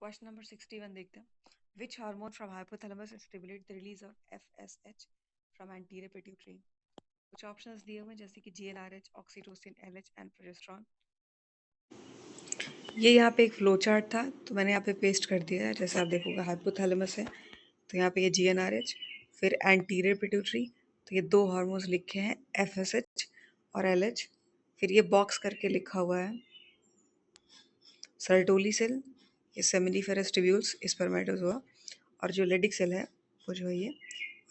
Question number 61 देखते हैं. Which hormone from hypothalamus stimulate the release of FSH from anterior pituitary? कुछ options दिए हुए हैं जैसे कि GnRH, oxytocin, LH and progesterone. ये यहाँ पे एक फ्लो चार्ट था तो मैंने यहाँ पे पेस्ट कर दिया है. जैसे आप देखोगे हाइपोथैलेमस है तो यहाँ पे ये GnRH, फिर एंटीरियर पिट्यूटरी तो ये दो हार्मोन्स लिखे हैं FSH और LH. फिर ये बॉक्स करके लिखा हुआ है सर्टोली सेल, ये सेमिनिफेरस ट्यूब्यूल्स स्पर्मेटोजोआ, और जो लेडिक सेल है वो जो है ये,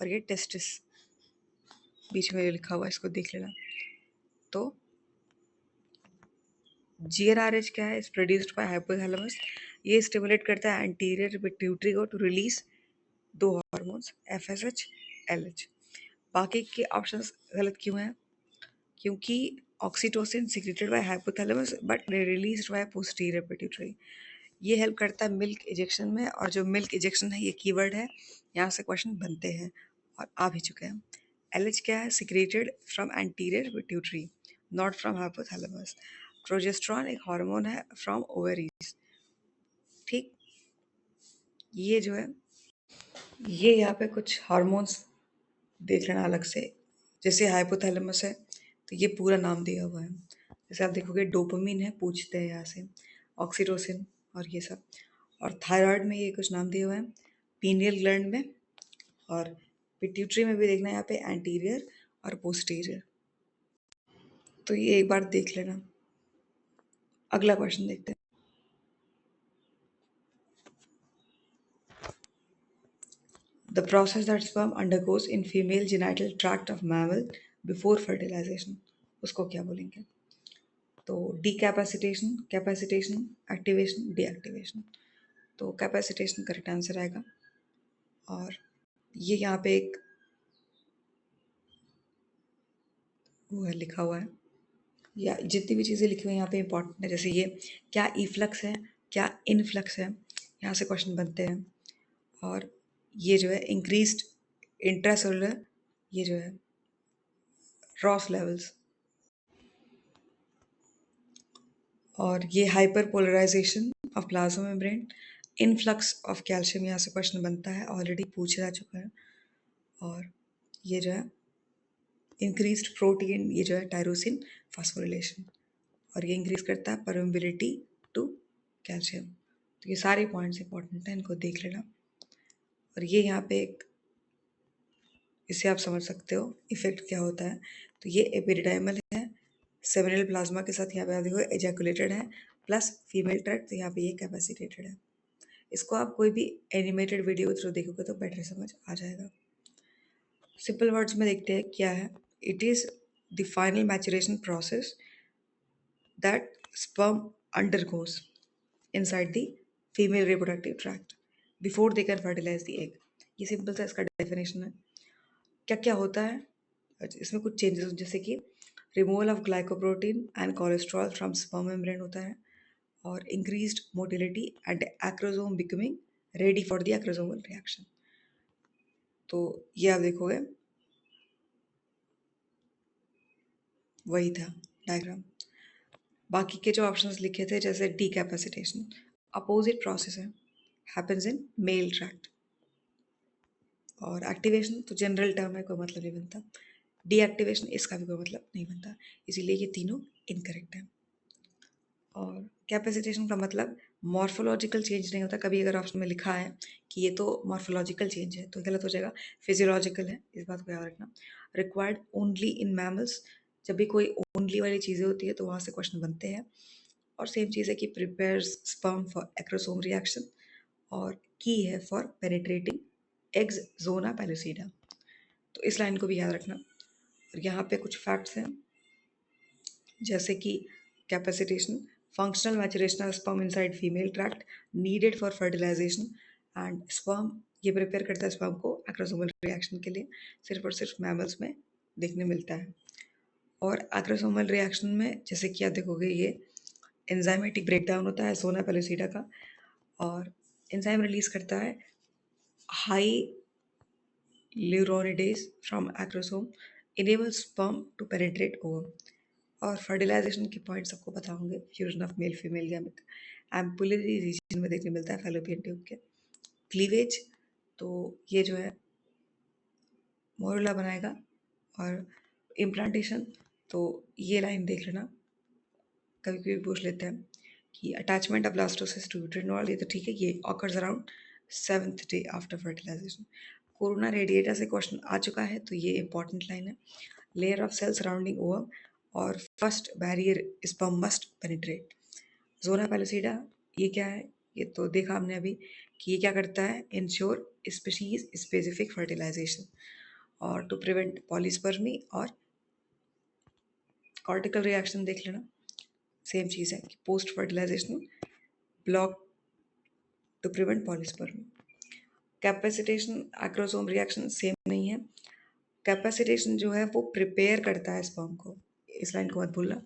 और ये टेस्टिस बीच में लिखा हुआ है, इसको देख लेना. तो GnRH क्या है? Is produced by hypothalamus. ये स्टिमुलेट करता है एंटीरियर पिट्यूटरी को टू रिलीज दो हार्मोन्स FSH, LH. बाकी के ऑप्शंस गलत क्यों हैं? क्योंकि oxytocin secreted by hypothalamus but released by posterior pituitary. ये हेल्प करता है मिल्क इजेक्शन में, और जो मिल्क इजेक्शन है ये कीवर्ड है, यहाँ से क्वेश्चन बनते हैं और आ भी चुके हैं. LH क्या है? Secreted from anterior pituitary, not from hypothalamus. Progesterone एक हार्मोन है फ्रॉम ओवरीज. ठीक, ये जो है ये यहाँ पे कुछ हार्मोन्स देख लेना अलग से. जैसे हाइपोथैलेमस है तो ये पूरा नाम दिया हुआ है. जैसे आप देखोगे डोपामिन है, पूछते हैं यहाँ से, ऑक्सीटोसिन और ये सब. और थायराइड में ये कुछ नाम दिए हुए हैं, पीनियल ग्लैंड में, और पिट्यूटरी में भी देखना है यहाँ पे एंटीरियर और पोस्टीरियर. तो ये एक बार देख लेना. अगला क्वेश्चन देखते हैं. The process that sperm undergoes in female genital tract of mammal before fertilisation, उसको क्या बोलेंगे? तो डीकैपेसिटेशन, कैपेसिटेशन, एक्टिवेशन, डीएक्टिवेशन. तो कैपेसिटेशन करेक्ट आंसर आएगा. और ये यहाँ पे एक वो है लिखा हुआ है, या जितनी भी चीज़ें लिखी हुई हैं यहाँ पे इंपॉर्टेंट है. जैसे ये क्या इफ्लक्स है, क्या इनफ्लक्स है, यहाँ से क्वेश्चन बनते हैं. और ये जो है इंक्रीज्ड इंट्रासेलुलर, ये जो है रॉस लेवल्स. और ये hyperpolarisation of plasma membrane, influx of calcium, यहाँ से क्वेश्चन बनता है, ऑलरेडी पूछा जा चुका है. और ये जो है इंक्रीज्ड प्रोटीन, ये जो है टायरोसिन फास्फोरिलेशन, और ये इंक्रीज करता है परमेबिलिटी टू कैल्शियम. तो ये सारे पॉइंट्स इंपॉर्टेंट हैं, इनको देख लेना. और ये यहाँ पे एक, इससे आप समझ सकते हो इफेक्ट क्या होता है. तो ये एपिडिडाइमल है, सेमिनल प्लाज्मा के साथ यहाँ पे आप देखो एजैकुलेटेड है, प्लस फीमेल ट्रैक्ट, तो यहाँ पे ये कैपेसिटेटेड है. इसको आप कोई भी एनिमेटेड वीडियो के थ्रू देखोगे तो बेटर समझ आ जाएगा. सिंपल वर्ड्स में देखते हैं क्या है. It is the final maturation process that sperm undergoes inside the female reproductive tract before they can fertilize the egg. ये सिंपल सा इसका डेफिनेशन है. क्या क्या होता है इसमें? कुछ चेंजेस जैसे कि removal of glycoprotein and cholesterol from sperm membrane होता है, और increased motility and acrosome becoming ready for the acrosomal reaction. तो ये आप देखोगे वही था डायग्राम. बाकी के जो ऑप्शंस लिखे थे जैसे डीकैपेसिटेशन, अपोजिट प्रोसेस है, हैपेंस इन मेल ट्रैक्ट. और एक्टिवेशन तो जनरल टर्म है, कोई मतलब नहीं बनता. डीएक्टिवेशन इसका भी कोई मतलब नहीं बनता, इसीलिए ये तीनों इनकरेक्ट है. और कैपेसिटेशन का मतलब मॉर्फोलॉजिकल चेंज नहीं होता. कभी अगर ऑप्शन में लिखा है कि ये तो मॉर्फोलॉजिकल चेंज है तो गलत हो जाएगा, फिजियोलॉजिकल है, इस बात को याद रखना. रिक्वायर्ड ओनली इन मैमल्स, जब भी कोई ओनली वाली चीज़ें होती है तो वहाँ से क्वेश्चन बनते हैं. और सेम चीज़ है कि prepares sperm for acrosome reaction, और की है फॉर पेनिट्रेटिंग एग्स जोना पैलिसीडा. तो इस लाइन को भी याद रखना. और यहाँ पे कुछ फैक्ट्स हैं जैसे कि capacitation, functional maturation of sperm inside female tract needed for fertilisation, and sperm ये प्रिपेयर करता है स्पर्म को एक्रोसोमल रिएक्शन के लिए, सिर्फ और सिर्फ मैमल्स में देखने मिलता है. और एक्रोसोमल रिएक्शन में जैसे कि आप देखोगे ये एंजाइमेटिक ब्रेकडाउन होता है सोना पैलिसीडा का, और एंजाइम रिलीज करता है hyaluronidase from acrosome, enables sperm to penetrate ovum. और फर्टिलाइजेशन के पॉइंट सबको पता होंगे, fusion of male female gamete, ampullary region में देखने मिलता है फैलोपियन ट्यूब के, क्लीवेज तो ये जो है मोरुला बनाएगा, और इम्प्लांटेशन तो ये लाइन देख लेना, कभी कभी पूछ लेते हैं कि attachment of blastocyst to uterine wall, ये तो ठीक है, ये occurs around 7th day after fertilization. Corona radiata से क्वेश्चन आ चुका है तो ये इंपॉर्टेंट लाइन है, layer of cell surrounding ovum और first barrier sperm must penetrate. Zona pellucida ये क्या है, ये तो देखा हमने अभी कि ये क्या करता है, इंश्योर स्पीशीज स्पेसिफिक फर्टिलाइजेशन और टू प्रिवेंट पॉलीस्पर्मी, और कॉर्टिकल रिएक्शन देख लेना, सेम चीज़ है कि post fertilisation block to prevent polyspermy. Capacitation acrosome reaction same नहीं है, कैपेसिटेशन जो है वो प्रिपेयर करता है स्पर्म को, इस लाइन को मत भूलना।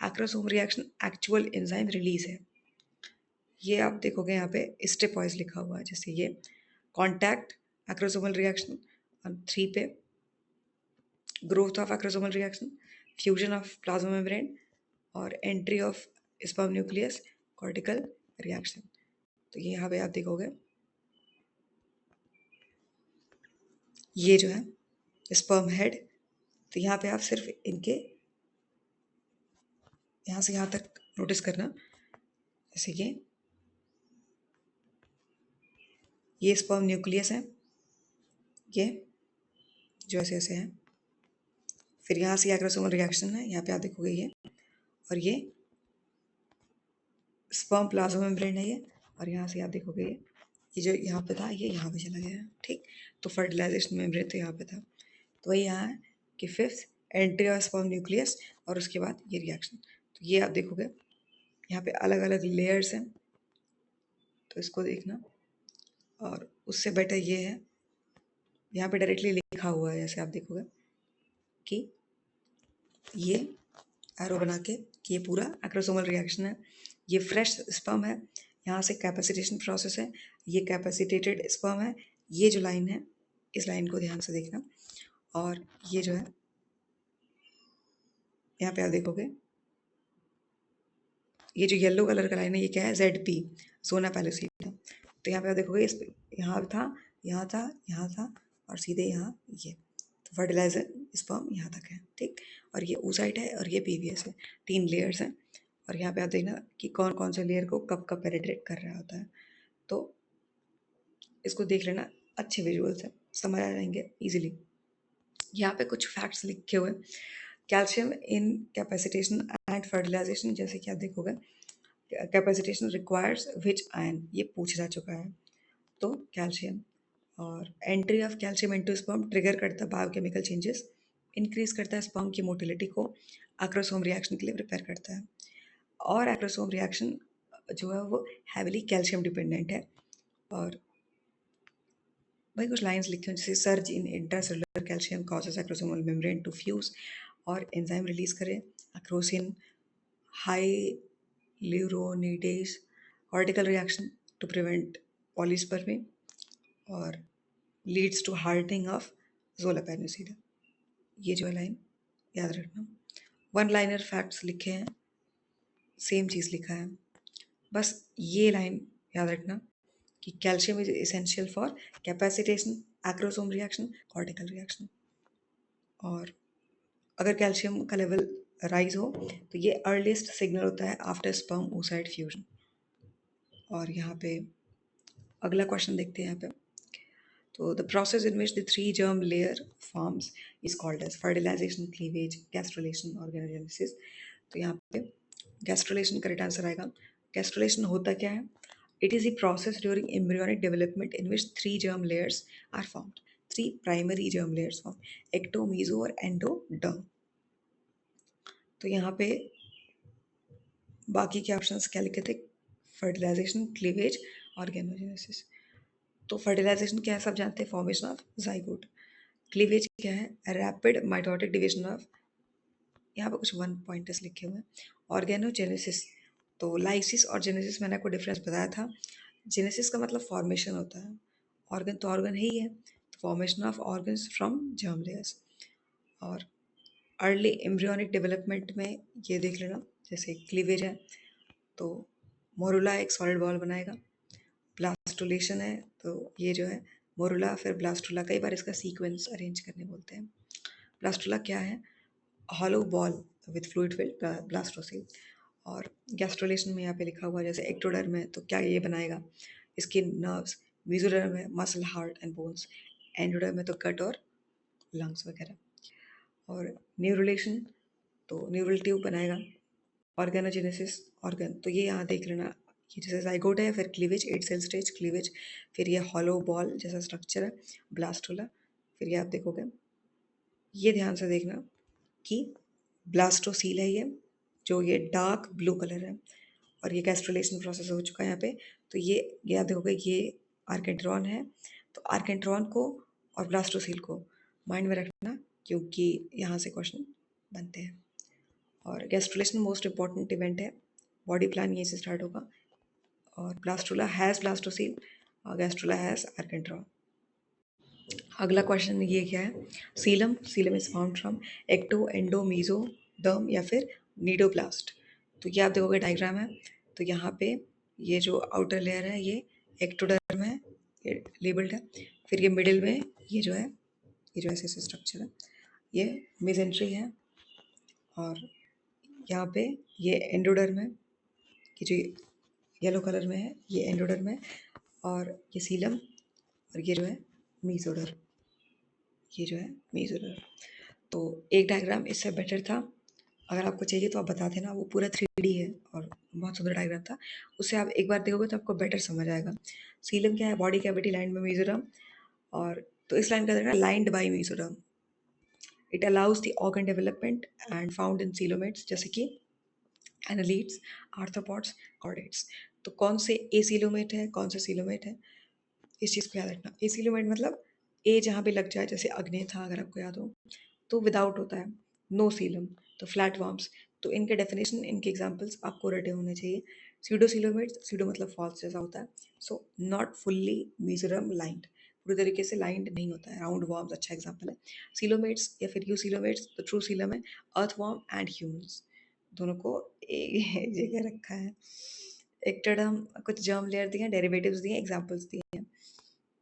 Acrosome reaction actual enzyme release है, ये आप देखोगे यहाँ पे स्टेप वाइज लिखा हुआ है, जैसे ये कॉन्टैक्ट एक्रोसोमल रिएक्शन, और 3 पे growth of acrosomal reaction, fusion of plasma membrane और entry of sperm nucleus, cortical reaction. तो ये यहाँ पे आप देखोगे ये जो है स्पर्म हेड, तो यहाँ पे आप सिर्फ इनके यहाँ से यहाँ तक नोटिस करना, जैसे ये स्पर्म न्यूक्लियस है, ये जो ऐसे ऐसे है, फिर यहाँ से एक्रोसोमल रिएक्शन है, यहाँ पे आप देखोगे ये, और ये स्पर्म प्लाज्मा मेम्ब्रेन है ये, और यहाँ से आप देखोगे ये जो यहाँ पे था ये यहाँ पे चला गया है, ठीक। तो फर्टिलाइजेशन मेम्ब्रेन तो यहाँ पे था, तो वही यहाँ है कि 5th entry of sperm nucleus, और उसके बाद ये रिएक्शन। तो ये आप देखोगे यहाँ पे अलग अलग लेयर्स हैं, तो इसको देखना, और उससे बेटर ये है यहाँ पे डायरेक्टली लिखा हुआ है, जैसे आप देखोगे कि ये एरो बना के कि ये पूरा एक्रोसोमल रिएक्शन है, ये फ्रेश स्पर्म है, यहाँ से कैपेसिटेशन प्रोसेस है, ये कैपेसिटेटेड स्पर्म है, ये जो लाइन है इस लाइन को ध्यान से देखना, और ये जो है यहाँ पे आप देखोगे ये जो येलो कलर का लाइन है ये क्या है, ZP जोना पैलिसीडा। तो यहाँ पे आप देखोगे इस पे यहाँ था, यहाँ था, यहाँ था, और सीधे यहाँ ये, तो फर्टिलाइजर स्पर्म यहाँ तक है, ठीक। और ये oocyte है और ये PVS है, 3 लेयर्स हैं, और यहाँ पे आप देखना कि कौन कौन से लेयर को कब कब पेनिट्रेट कर रहा होता है, तो इसको देख लेना, अच्छे विजुअल्स है, समझ आ जाएंगे इजीली। यहाँ पे कुछ फैक्ट्स लिखे हुए, calcium in capacitation and fertilisation, जैसे कि आप देखोगे कैपेसिटेशन रिक्वायर्स विच आयन, ये पूछ जा चुका है, तो कैल्शियम, और entry of calcium into sperm trigger करता है बायोकेमिकल चेंजेस, इंक्रीज करता है स्पर्म की मोटिलिटी को, एक्रोसोम रिएक्शन के लिए प्रिपेयर करता है, और एक्रोसोम रिएक्शन जो है वो हैविली कैल्शियम डिपेंडेंट है। और भाई कुछ लाइंस लिखी हैं, जैसे surge in intracellular calcium causes acrosomal membrane to fuse और एंजाइम रिलीज करे, acrosin hyaluronidase, cortical reaction to prevent polyspermy, और leads to hardening of zona pellucida. ये जो लाइन याद रखना, वन लाइनर फैक्ट्स लिखे हैं, सेम चीज़ लिखा है, बस ये लाइन याद रखना कि calcium is essential for capacitation, acrosome reaction, cortical reaction, और अगर कैल्शियम का लेवल राइज हो तो ये अर्लीस्ट सिग्नल होता है आफ्टर स्पर्म oocyte फ्यूजन। और यहाँ पे अगला क्वेश्चन देखते हैं यहाँ पे, तो the process in which the 3 germ layer forms is called as fertilization, cleavage, gastrulation, organogenesis। तो यहाँ पे गैस्ट्रुलेशन करेक्ट आंसर आएगा। गैस्ट्रुलेशन होता क्या है, it is the process during embryonic development in which 3 germ layers are formed, 3 primary germ layers form, ecto, meso और endoderm. तो यहाँ पे बाकी के ऑप्शंस क्या लिखे थे, फर्टिलाइजेशन, क्लीवेज, ऑर्गेनोजेनेसिस। तो फर्टिलाइजेशन क्या है सब जानते हैं, फॉर्मेशन ऑफ जाइगोट। क्लीवेज क्या है, रैपिड माइटोटिक डिवीजन ऑफ, यहाँ पे कुछ 1 पॉइंटर्स लिखे हुए हैं। ऑर्गेनोजेनेसिस, तो लाइसिस और जेनेसिस मैंने आपको डिफरेंस बताया था, जेनेसिस का मतलब फॉर्मेशन होता है, ऑर्गन तो ऑर्गन ही है, formation of organs from germ layers. और अर्ली एम्ब्रियोनिक डेवलपमेंट में ये देख लेना, जैसे क्लीवेज है तो मोरुला एक सॉलिड बॉल बनाएगा। ब्लास्टुलेशन है तो ये जो है मोरुला फिर ब्लास्टुला, कई बार इसका सीक्वेंस अरेंज करने बोलते हैं। ब्लास्टुला क्या है? Hollow ball with fluid filled, blastocoel. और गैस्ट्रोलेशन में यहाँ पे लिखा हुआ है, जैसे एक्टोडर्म है तो क्या ये बनाएगा? Skin, nerves. मीजोडर्म है muscle, heart and bones. Endoderm है तो गट और लंग्स वगैरह। और न्यूरुलेशन तो न्यूरल ट्यूब बनाएगा। ऑर्गेनोजेनेसिस, ऑर्गन तो ये यहाँ देख लेना, ये जैसे जाइगोट है, फिर क्लीवेज, 8 सेल स्टेज क्लीवेज, फिर ये हॉलो बॉल जैसा स्ट्रक्चर है, ब्लास्टोला, फिर ये आप देखोगे, ये ध्यान से देखना कि ब्लास्टोसील है ये, जो ये डार्क ब्लू कलर है, और ये गैस्ट्रोलेशन प्रोसेस हो चुका है यहाँ पे। तो ये आप देखोगे ये आर्केंट्रॉन है, तो आर्केंट्रॉन को और ब्लास्टोसील को माइंड में रखना, क्योंकि यहाँ से क्वेश्चन बनते हैं। और गैस्ट्रोलेशन मोस्ट इंपॉर्टेंट इवेंट है, बॉडी प्लान यहीं से स्टार्ट होगा। और ब्लास्टुला हैज़ ब्लास्टोसील, और गैस्ट्रोला हैज़ आर्केंट्रॉन। अगला क्वेश्चन ये क्या है? Coelom, coelom is found from ecto, endo, meso, derm या फिर नीडोप्लास्ट। तो ये आप देखोगे डायग्राम है, तो यहाँ पे ये जो आउटर लेयर है ये एक्टोडर्म है, ये लेबल्ड है। फिर ये मिडिल में ये जो ऐसे स्ट्रक्चर है ये मेजेंट्री है, और यहाँ पे ये एंडोडर्म है, ये जो येलो कलर में है ये एंडोडर्म है, और ये सीलम, और ये जो है मीजोडर्म, ये जो है मीजोडर्म। तो एक डायग्राम इससे बेटर था, अगर आपको चाहिए तो आप बता देना, वो पूरा 3D है और बहुत सुंदर डायग्राम था, उससे आप एक बार देखोगे तो आपको बेटर समझ आएगा। सीलम क्या है? बॉडी कैविटी लाइंड में मीजोडर्म, और तो इस लाइन का देखना lined by mesoderm. It allows the organ development and found in coelomates, जैसे कि एनालीड्स, आर्थ्रोपॉड्स, कॉर्डेट्स। तो कौन से एसीलोमेट है, कौन से सीलोमेट है, इस चीज़ को याद रखना। एसीलोमेट मतलब ए जहाँ पे लग जाए, जैसे अग्नि था अगर आपको याद हो, तो विदाउट होता है। नो सीलम तो फ्लैट वर्म्स। तो इनके डेफिनेशन, इनके एग्जांपल्स आपको रटे होने चाहिए। सीडोसीलोमेट, सीडो मतलब फॉल्स जैसा होता है, so not fully Mizoram lined, पूरी तरीके से लाइंड नहीं होता है। राउंड वर्म्स अच्छा एग्जांपल है। सीलोमेट्स या फिर यू सीलोमेट्स, तो ट्रू सीलम है अर्थ वर्म एंड ह्यूमंस, दोनों को एक जगह रखा है। एक्टोडर्म कुछ जर्म लेयर दिए हैं, डेरिवेटिव्स दिए हैं, एग्जांपल्स दिए हैं,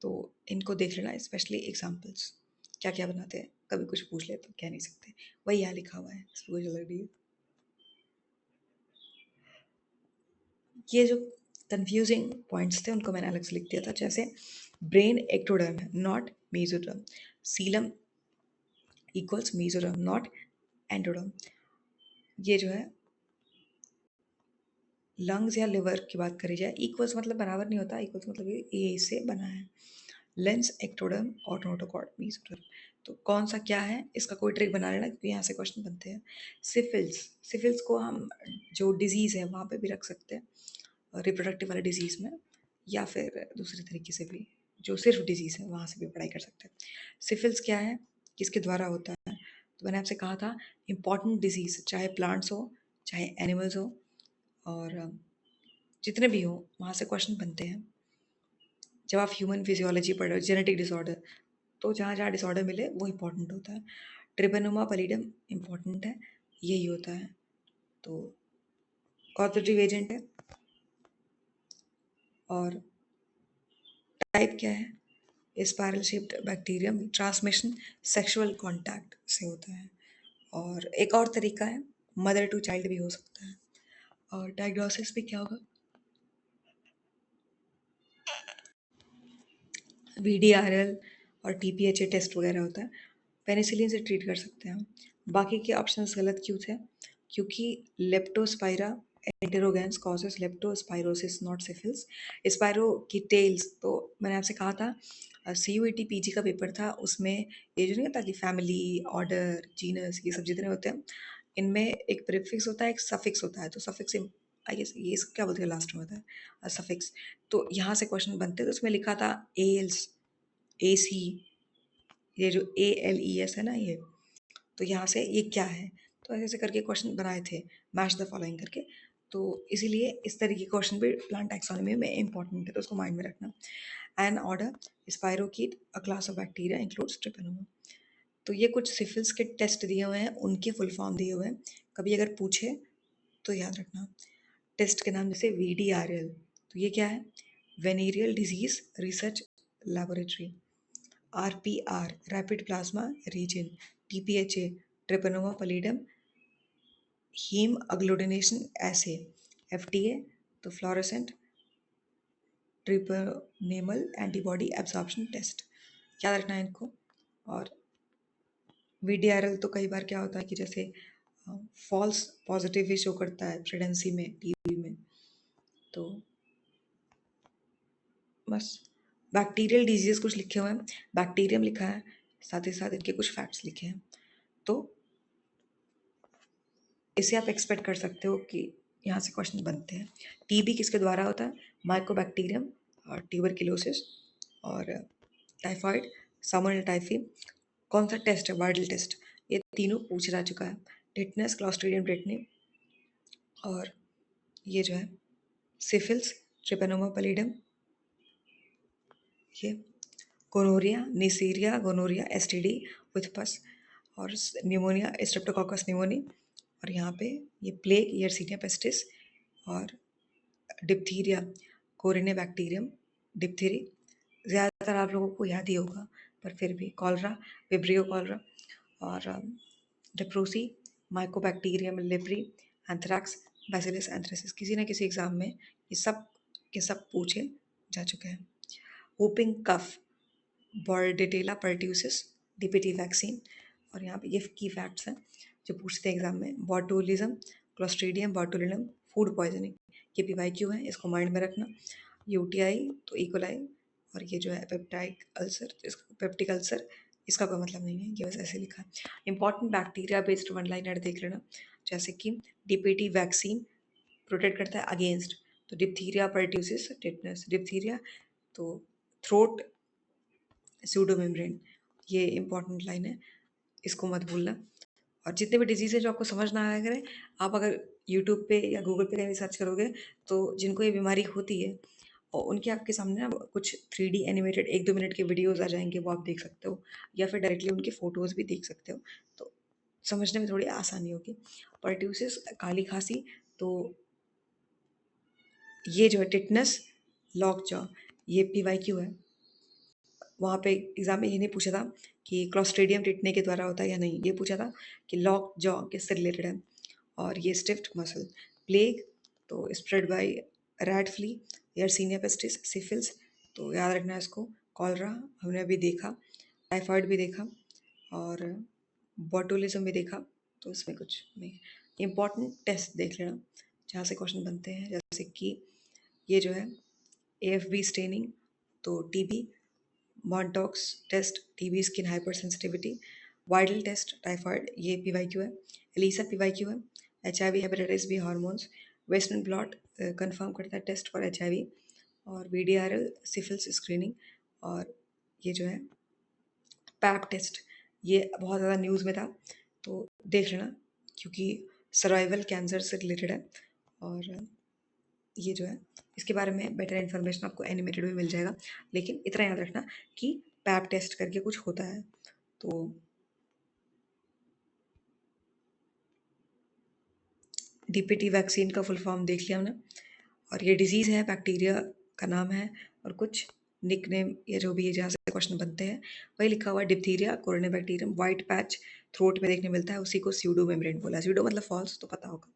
तो इनको देख लेना, स्पेशली एग्जांपल्स क्या क्या बनाते हैं, कभी कुछ पूछ ले तो कह नहीं सकते, वही यहाँ लिखा हुआ है, इसमें कुछ अलग नहीं है। ये जो कंफ्यूजिंग पॉइंट्स थे उनको मैंने अलग से लिख दिया था, जैसे ब्रेन एक्टोडर्म है not mesoderm, coelom equals mesoderm not endoderm. ये जो है लंग्स या लिवर की बात करी जाए, इक्वल्स मतलब बराबर नहीं होता, इक्वल्स मतलब ये इससे बना है। लेंस एक्टोडर्म और नोटोकॉर्ड मीसोडर्म, तो कौन सा क्या है, इसका कोई ट्रिक बना लेना, क्योंकि यहाँ से क्वेश्चन बनते हैं। सिफिल्स, सिफिल्स को हम जो डिजीज़ है वहाँ पे भी रख सकते हैं, रिप्रोडक्टिव वाले डिजीज़ में, या फिर दूसरे तरीके से भी जो सिर्फ डिजीज़ है वहाँ से भी पढ़ाई कर सकते हैं। सिफिल्स क्या है, किसके द्वारा होता है? तो मैंने आपसे कहा था इम्पॉर्टेंट डिजीज़, चाहे प्लांट्स हो चाहे एनिमल्स हो, और जितने भी हो वहाँ से क्वेश्चन बनते हैं। जब आप ह्यूमन फिजियोलॉजी पढ़ रहे हो, जेनेटिक डिसऑर्डर, तो जहाँ जहाँ डिसऑर्डर मिले वो इम्पोर्टेंट होता है। ट्रिपेनोमा पलीडम इम्पोर्टेंट है, यही होता है। तो कॉपरेटिव एजेंट है, और टाइप क्या है? Spiral shaped bacterium, transmission sexual contact से होता है। और एक और तरीका है, मदर टू चाइल्ड भी हो सकता है। और डायग्नोसिस भी क्या होगा? VDRL और TPHA टेस्ट वगैरह होता है, पेनिसिलिन से ट्रीट कर सकते हैं हम। बाकी के ऑप्शंस गलत क्यों थे? क्योंकि Leptospira interrogans causes leptospirosis not syphilis. Spiro की टेल्स, तो मैंने आपसे कहा था CUET PG का पेपर था, उसमें ये जो नहीं होता कि फैमिली, ऑर्डर, जीनस, ये सब जितने होते हैं, इनमें एक प्रीफिक्स होता है, एक सफिक्स होता है। तो सफिक्स आई गेस ये इसको क्या बोलते हैं, लास्ट में होता है सफिक्स। तो यहाँ से क्वेश्चन बनते हैं, तो उसमें लिखा था एल्स, AC, ये जो ALES है ना ये, तो यहाँ से ये क्या है? तो ऐसे ऐसे करके क्वेश्चन बनाए थे, मैच द फॉलोइंग करके। तो इसीलिए इस तरीके के क्वेश्चन भी प्लांट टैक्सोनॉमी में इंपॉर्टेंट है, तो उसको माइंड में रखना। An order spirochete, a class of bacteria includes Treponema. तो ये कुछ सिफिल्स के टेस्ट दिए हुए हैं, उनके फुल फॉर्म दिए हुए हैं, कभी अगर पूछे तो याद रखना। टेस्ट के नाम जैसे VDRL, तो ये क्या है? Venereal disease research laboratory. RPR, rapid plasma reagin. TPHA, Treponema pallidum haem agglutination assay. FDA, तो fluorescent treponemal antibody absorption test, याद रखना है इनको। और VDRL तो कई बार क्या होता है कि जैसे फॉल्स पॉजिटिव भी शो करता है प्रेगनेंसी में, TB में। तो बस बैक्टीरियल डिजीज कुछ लिखे हुए हैं, बैक्टीरियम लिखा है, साथ ही साथ इनके कुछ फैक्ट्स लिखे हैं। तो इसे आप एक्सपेक्ट कर सकते हो कि यहाँ से क्वेश्चन बनते हैं। TB किसके द्वारा होता है? माइकोबैक्टीरियम और ट्यूबरक्लोसिस और टाइफाइड, सामान्य टाइफी। कौन सा टेस्ट है? Widal test. ये तीनों पूछ जा चुका है। टिटनेस, क्लॉस्ट्रीडियम टेटनी और ये जो है सिफिल्स, ट्रिपेनोमा पैलिडम, ये gonorrhoea, Neisseria gonorrhoeae STD with pus और न्यूमोनिया, स्ट्रेप्टोकोकस न्यूमोनी। और यहाँ पे ये प्लेग, यर्सीनिया पेस्टिस और डिप्थीरिया, कोरिने बैक्टीरियम डिप्थीरी। ज़्यादातर आप लोगों को याद ही होगा, पर फिर भी कॉलरा, विब्रियो कॉलरा और leprosy, Mycobacterium leprae, anthrax, Bacillus anthracis. किसी न किसी एग्जाम में ये सब के सब पूछे जा चुके हैं। whooping कफ, बॉर्डेटेला पर्ट्यूसिस, DPT वैक्सीन। और यहाँ पे ये की फैक्ट्स हैं जो पूछते हैं एग्जाम में। Botulism, clostridium botulinum, food poisoning, ये PYQ है, इसको माइंड में रखना। UTI तो इकोलाई, और ये जो है पेप्टाइक अल्सर, इसका पेप्टिक अल्सर, इसका कोई मतलब नहीं है, ये बस ऐसे लिखा है। Important bacteria based one liner देख लेना, जैसे कि DPT वैक्सीन प्रोटेक्ट करता है अगेंस्ट, तो डिप्थीरिया पर्ट्यूसिस टिटनेस, डिप्थीरिया तो थ्रोट स्यूडोमेम्ब्रेन, ये इंपॉर्टेंट लाइन है, इसको मत भूलना। और जितने भी डिजीज़ है जो आपको समझ ना आया करें, आप अगर यूट्यूब पे या गूगल पे कहीं भी सर्च करोगे तो जिनको ये बीमारी होती है और उनके आपके सामने ना कुछ 3D एनिमेटेड 1-2 मिनट के वीडियोज़ आ जाएंगे, वो आप देख सकते हो, या फिर डायरेक्टली उनके फ़ोटोज़ भी देख सकते हो, तो समझने में थोड़ी आसानी होगी। पर्ट्यूसिस काली खांसी, तो ये जो है टिटनस, लॉक जॉ, ये PYQ है। वहाँ पे एग्जाम में ये नहीं पूछा था कि क्लॉस्ट्रीडियम टिटने के द्वारा होता है या नहीं, ये पूछा था कि लॉक जॉ किससे रिलेटेड है। और ये स्टिफ्ट मसल, प्लेग तो spread by rat flea, Yersinia pestis, syphilis तो याद रखना है इसको। कॉलरा हमने अभी देखा, टाइफाइड भी देखा और बॉटुलिज्म भी देखा, तो इसमें कुछ नहीं। इम्पॉर्टेंट टेस्ट देख लेना जहाँ से क्वेश्चन बनते हैं, जैसे कि ये जो है AFB स्टेनिंग, तो TB, Mantoux test, TB skin hyper sensitivity, Widal test typhoid, ये PYQ है। एलिसा PYQ है। HIV hepatitis B hormones, western blot confirm करता है टेस्ट फॉर HIV, और VDRL सिफिल्स स्क्रीनिंग, और ये जो है पैप टेस्ट, ये बहुत ज़्यादा न्यूज़ में था, तो देख लेना क्योंकि सर्वाइवल कैंसर से रिलेटेड है। और ये जो है इसके बारे में बेटर इन्फॉर्मेशन आपको एनिमेटेड भी मिल जाएगा, लेकिन इतना याद रखना कि पैप टेस्ट करके कुछ होता है। तो DPT वैक्सीन का फुल फॉर्म देख लिया हमने, और ये डिजीज़ है, बैक्टीरिया का नाम है, और कुछ निक नेम या जो भी है जहाँ से क्वेश्चन बनते हैं वही लिखा हुआ है। Diphtheria, corona bacterium, white patch throat में देखने मिलता है, उसी को स्यूडो मेम्ब्रेन बोला। स्यूडो मतलब फॉल्स, तो पता होगा।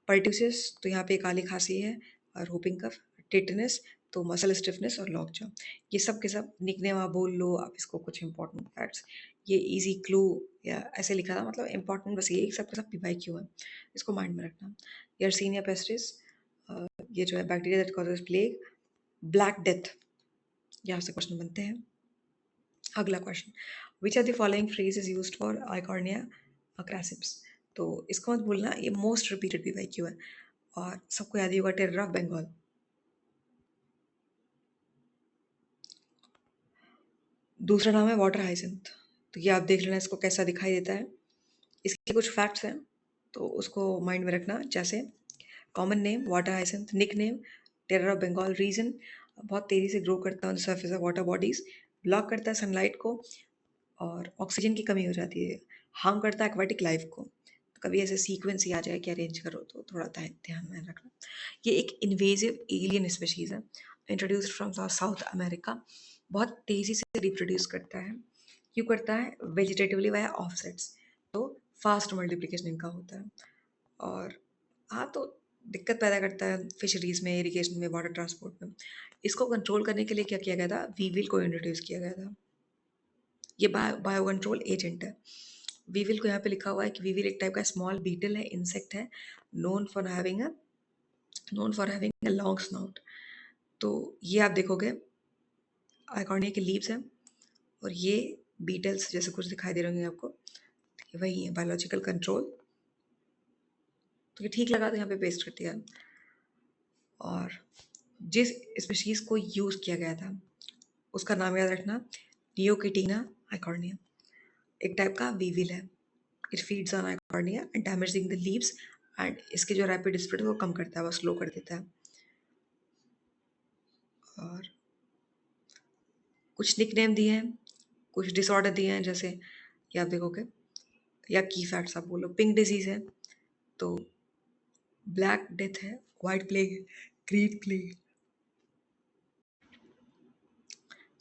पर्ट्यूसिस तो यहाँ पे काली खांसी है, और होपिंग कफ, टिटनेस तो मसल स्टिफनेस और लॉक जॉ। ये सब के सब निकनेम आप बोल लो, आप इसको कुछ इंपॉर्टेंट फैक्ट्स, ये इजी क्लू या ऐसे लिखा था, मतलब इंपॉर्टेंट बस ये सब के सब PYQ है, इसको माइंड में रखना। यर्सीनिया पेस्टिस, ये जो है bacteria that causes plague, black death, यहाँ से क्वेश्चन बनते हैं। अगला question, which are the following phrase is used for Eichhornia crassipes, तो इसको मत भूलना, ये मोस्ट रिपीटेड PYQ है, और सबको याद ही होगा टेरर ऑफ बंगाल। दूसरा नाम है वाटर हाइसिंथ, तो ये आप देख लेना इसको कैसा दिखाई देता है। इसके कुछ फैक्ट्स हैं, तो उसको माइंड में रखना, जैसे common name water hyacinth, nickname terror of Bengal, reason बहुत तेज़ी से ग्रो करता है on the surface of water bodies, block करता है सनलाइट को, और ऑक्सीजन की कमी हो जाती है, हार्म करता है एक्वाटिक लाइफ को। तो कभी ऐसे सीक्वेंस ही आ जाए कि अरेंज करो तो थोड़ा ध्यान में रखना। ये एक इन्वेजिव एलियन स्पीशीज़ है, इंट्रोड्यूस्ड फ्रॉम साउथ अमेरिका। बहुत तेज़ी से रिप्रोड्यूस करता है। क्यों करता है? वेजिटेटिवली वाया ऑफसेट्स, तो फास्ट मल्टीप्लिकेशन इनका होता है। और हाँ, तो दिक्कत पैदा करता है फिशरीज़ में, इरिगेशन में, वाटर ट्रांसपोर्ट में। इसको कंट्रोल करने के लिए क्या किया गया था? वीविल को इंट्रोड्यूस किया गया था। ये बायो कंट्रोल एजेंट है। वीविल को यहाँ पे लिखा हुआ है कि वीविल एक टाइप का स्मॉल बीटल है, इंसेक्ट है, known for having a known for having a long snout. तो ये आप देखोगे आइकॉर्निया के लीव्स हैं, और ये बीटल्स जैसे कुछ दिखाई दे रहे होंगे आपको, ये वही है बायोलॉजिकल कंट्रोल। तो ये ठीक लगा तो यहाँ पे पेस्ट कर दिया। और जिस स्पीशीज़ को यूज़ किया गया था उसका नाम याद रखना, नियोकिटीना आइकॉर्निया। एक टाइप का वीविल है। It feeds on Eichhornia and damaging the leaves, and इसके जो रैपिड स्प्रेड है वो कम करता है, वो स्लो कर देता है। और कुछ निकनेम दिए हैं, कुछ डिसऑर्डर दिए हैं, जैसे ये आप देखोगे, या की फैक्ट्स आप बोलो। पिंक डिजीज़ है, तो ब्लैक डेथ है, वाइट प्लेग है, ग्रीन प्लेग,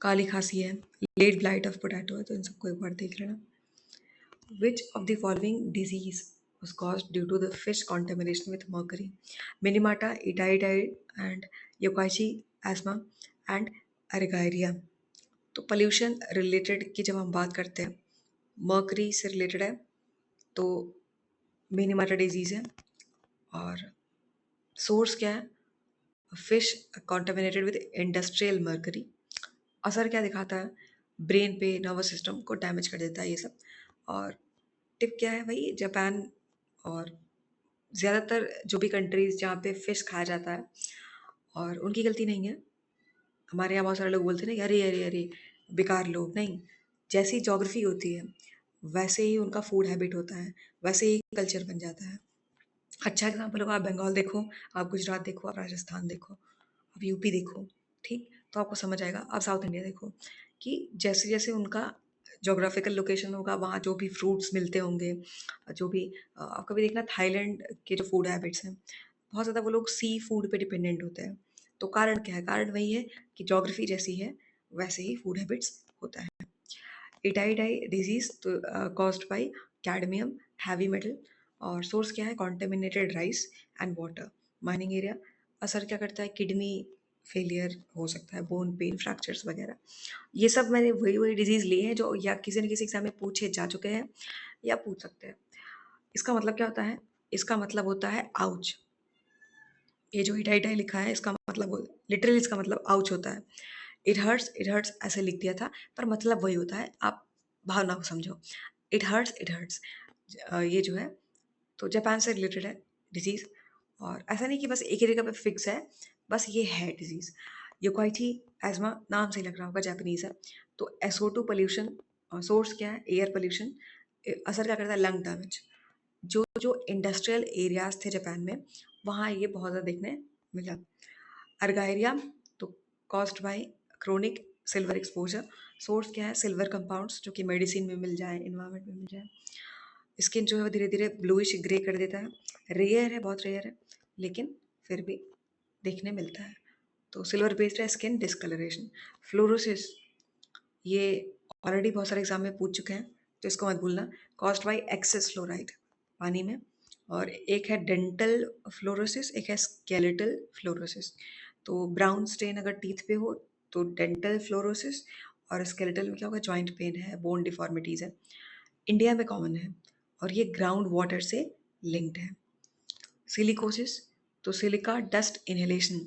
काली खांसी है, लेट ब्लाइट ऑफ पोटैटो है। तो इन सबको एक बार देख लेना। Which of the following disease was caused due to the fish contamination with mercury? Minimata, Iditarod, and Yokkaichi asthma and Argyria. तो पोल्यूशन रिलेटेड की जब हम बात करते हैं, मर्करी से रिलेटेड है, तो मिनीमाटा डिजीज़ है। और सोर्स क्या है? Fish contaminated with industrial mercury. असर क्या दिखाता है? ब्रेन पे, नर्वस सिस्टम को डैमेज कर देता है ये सब। और टिप क्या है भाई? जापान और ज़्यादातर जो भी कंट्रीज़ जहाँ पे फ़िश खाया जाता है, और उनकी गलती नहीं है। हमारे यहाँ बहुत सारे लोग बोलते हैं ना कि अरे अरे अरे बेकार लोग। नहीं, जैसी ज्योग्राफी होती है वैसे ही उनका फूड हैबिट होता है, वैसे ही कल्चर बन जाता है। अच्छा एग्जाम्पल होगा, आप बंगाल देखो, आप गुजरात देखो, आप राजस्थान देखो, आप यूपी देखो, ठीक? तो आपको समझ आएगा। आप साउथ इंडिया देखो कि जैसे जैसे उनका जोग्राफिकल लोकेशन होगा, वहाँ जो भी फ्रूट्स मिलते होंगे, जो भी आप कभी देखना थाईलैंड के जो फूड हैबिट्स हैं, बहुत ज़्यादा वो लोग सी फूड पे डिपेंडेंट होते हैं। तो कारण क्या है? कारण वही है कि जोग्राफी जैसी है वैसे ही फूड हैबिट्स होता है। इटाइडाई डिजीज तो caused by cadmium, heavy metal. और सोर्स क्या है? Contaminated rice and water, mining area. असर क्या करता है? किडनी फेलियर हो सकता है, बोन पेन, फ्रैक्चर्स वगैरह। ये सब मैंने वही वही डिजीज़ लिए हैं जो या किसी न किसी एग्जाम में पूछे जा चुके हैं या पूछ सकते हैं। इसका मतलब क्या होता है? इसका मतलब होता है आउच। ये जो हिटाइटाई लिखा है इसका मतलब, लिटरली इसका मतलब आउच होता है। इट हर्ट्स ऐसे लिख दिया था, पर मतलब वही होता है। आप भावना को समझो। It hurts. ये जो है, तो जापान से रिलेटेड है डिजीज़। और ऐसा नहीं कि बस एक ही जगह पे फिक्स है, बस ये है डिजीज़। योकाइची एज़मा नाम से ही लग रहा होगा, जापानीज़ है। तो SO2 पोल्यूशन, सोर्स क्या है? Air pollution. असर क्या करता है? Lung damage. जो जो इंडस्ट्रियल एरियाज थे जापान में, वहाँ ये बहुत ज़्यादा देखने मिला। अर्गायरिया, तो caused by chronic silver exposure. Source क्या है? सिल्वर कंपाउंड्स, जो कि मेडिसिन में मिल जाए, इन्वायरमेंट में मिल जाए। स्किन जो है वो धीरे धीरे ब्लूइश ग्रे कर देता है। रेयर है, बहुत रेयर है, लेकिन फिर भी देखने मिलता है। तो सिल्वर बेस्ड है स्किन डिस्कलरेशन। फ्लोरोसिस, ये ऑलरेडी बहुत सारे एग्जाम में पूछ चुके हैं, तो इसको मत भूलना। कॉज्ड बाय एक्सेस फ्लोराइड पानी में। और एक है डेंटल फ्लोरोसिस, एक है स्केलेटल फ्लोरोसिस। तो ब्राउन स्टेन अगर टीथ पे हो तो डेंटल फ्लोरोसिस, और स्केलेटल में क्या होगा? जॉइंट पेन है, बोन डिफॉर्मिटीज़ है। इंडिया में कॉमन है, और ये ग्राउंड वाटर से लिंक्ड है। सिलिकोसिस, तो सिलिका डस्ट इनहेलेशन,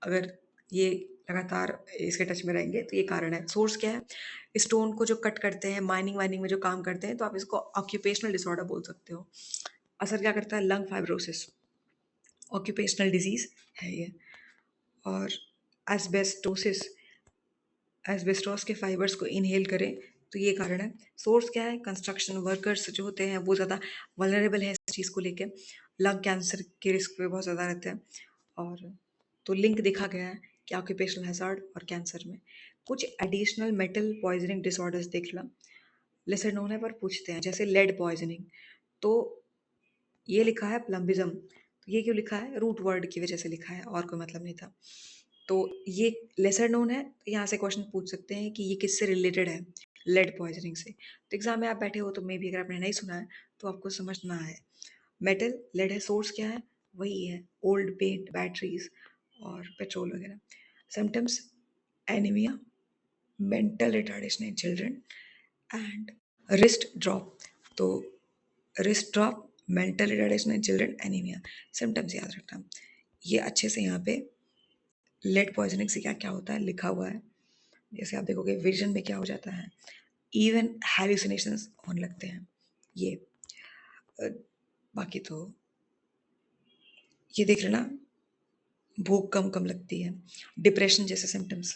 अगर ये लगातार इसके टच में रहेंगे तो ये कारण है। सोर्स क्या है? स्टोन को जो कट करते हैं, माइनिंग वाइनिंग में जो काम करते हैं, तो आप इसको ऑक्यूपेशनल डिसऑर्डर बोल सकते हो। असर क्या करता है? लंग फाइब्रोसिस, ऑक्यूपेशनल डिजीज है ये। और एस्बेस्टोसिस, एस्बेस्टोस के फाइबर्स को इनहेल करें, तो ये कारण है। सोर्स क्या है? कंस्ट्रक्शन वर्कर्स जो होते हैं वो ज़्यादा वल्नरेबल है इस चीज़ को लेके, लंग कैंसर के रिस्क पे बहुत ज़्यादा रहते हैं। और तो लिंक देखा गया है कि ऑक्यूपेशनल हैजार्ड और कैंसर में। कुछ एडिशनल मेटल पॉइजनिंग डिसऑर्डर्स देख लो। लेसर नोन है पर पूछते हैं, जैसे लेड पॉइजनिंग, तो ये लिखा है प्लम्बिज्म, तो ये क्यों लिखा है? रूट वर्ड की वजह से लिखा है, और कोई मतलब नहीं था। तो ये लेसर नोन है, तो यहाँ से क्वेश्चन पूछ सकते हैं कि ये किससे रिलेटेड है, लेड पॉइजनिंग से। तो एग्जाम में आप बैठे हो तो मे भी अगर आपने नहीं सुना है तो आपको समझना है। मेटल लेड है, सोर्स क्या है? वही है ओल्ड पेंट, बैटरीज और पेट्रोल वगैरह। Symptoms anaemia, mental retardation in children and wrist drop. तो wrist drop, mental retardation in children, anaemia, symptoms याद रखना। ये अच्छे से यहाँ पे लेड पॉइजनिंग से क्या क्या होता है लिखा हुआ है। जैसे आप देखोगे विजन में क्या हो जाता है, इवन हैलुसिनेशंस होने लगते हैं। ये बाकी तो ये देख लेना, भूख कम कम लगती है, डिप्रेशन जैसे सिम्टम्स,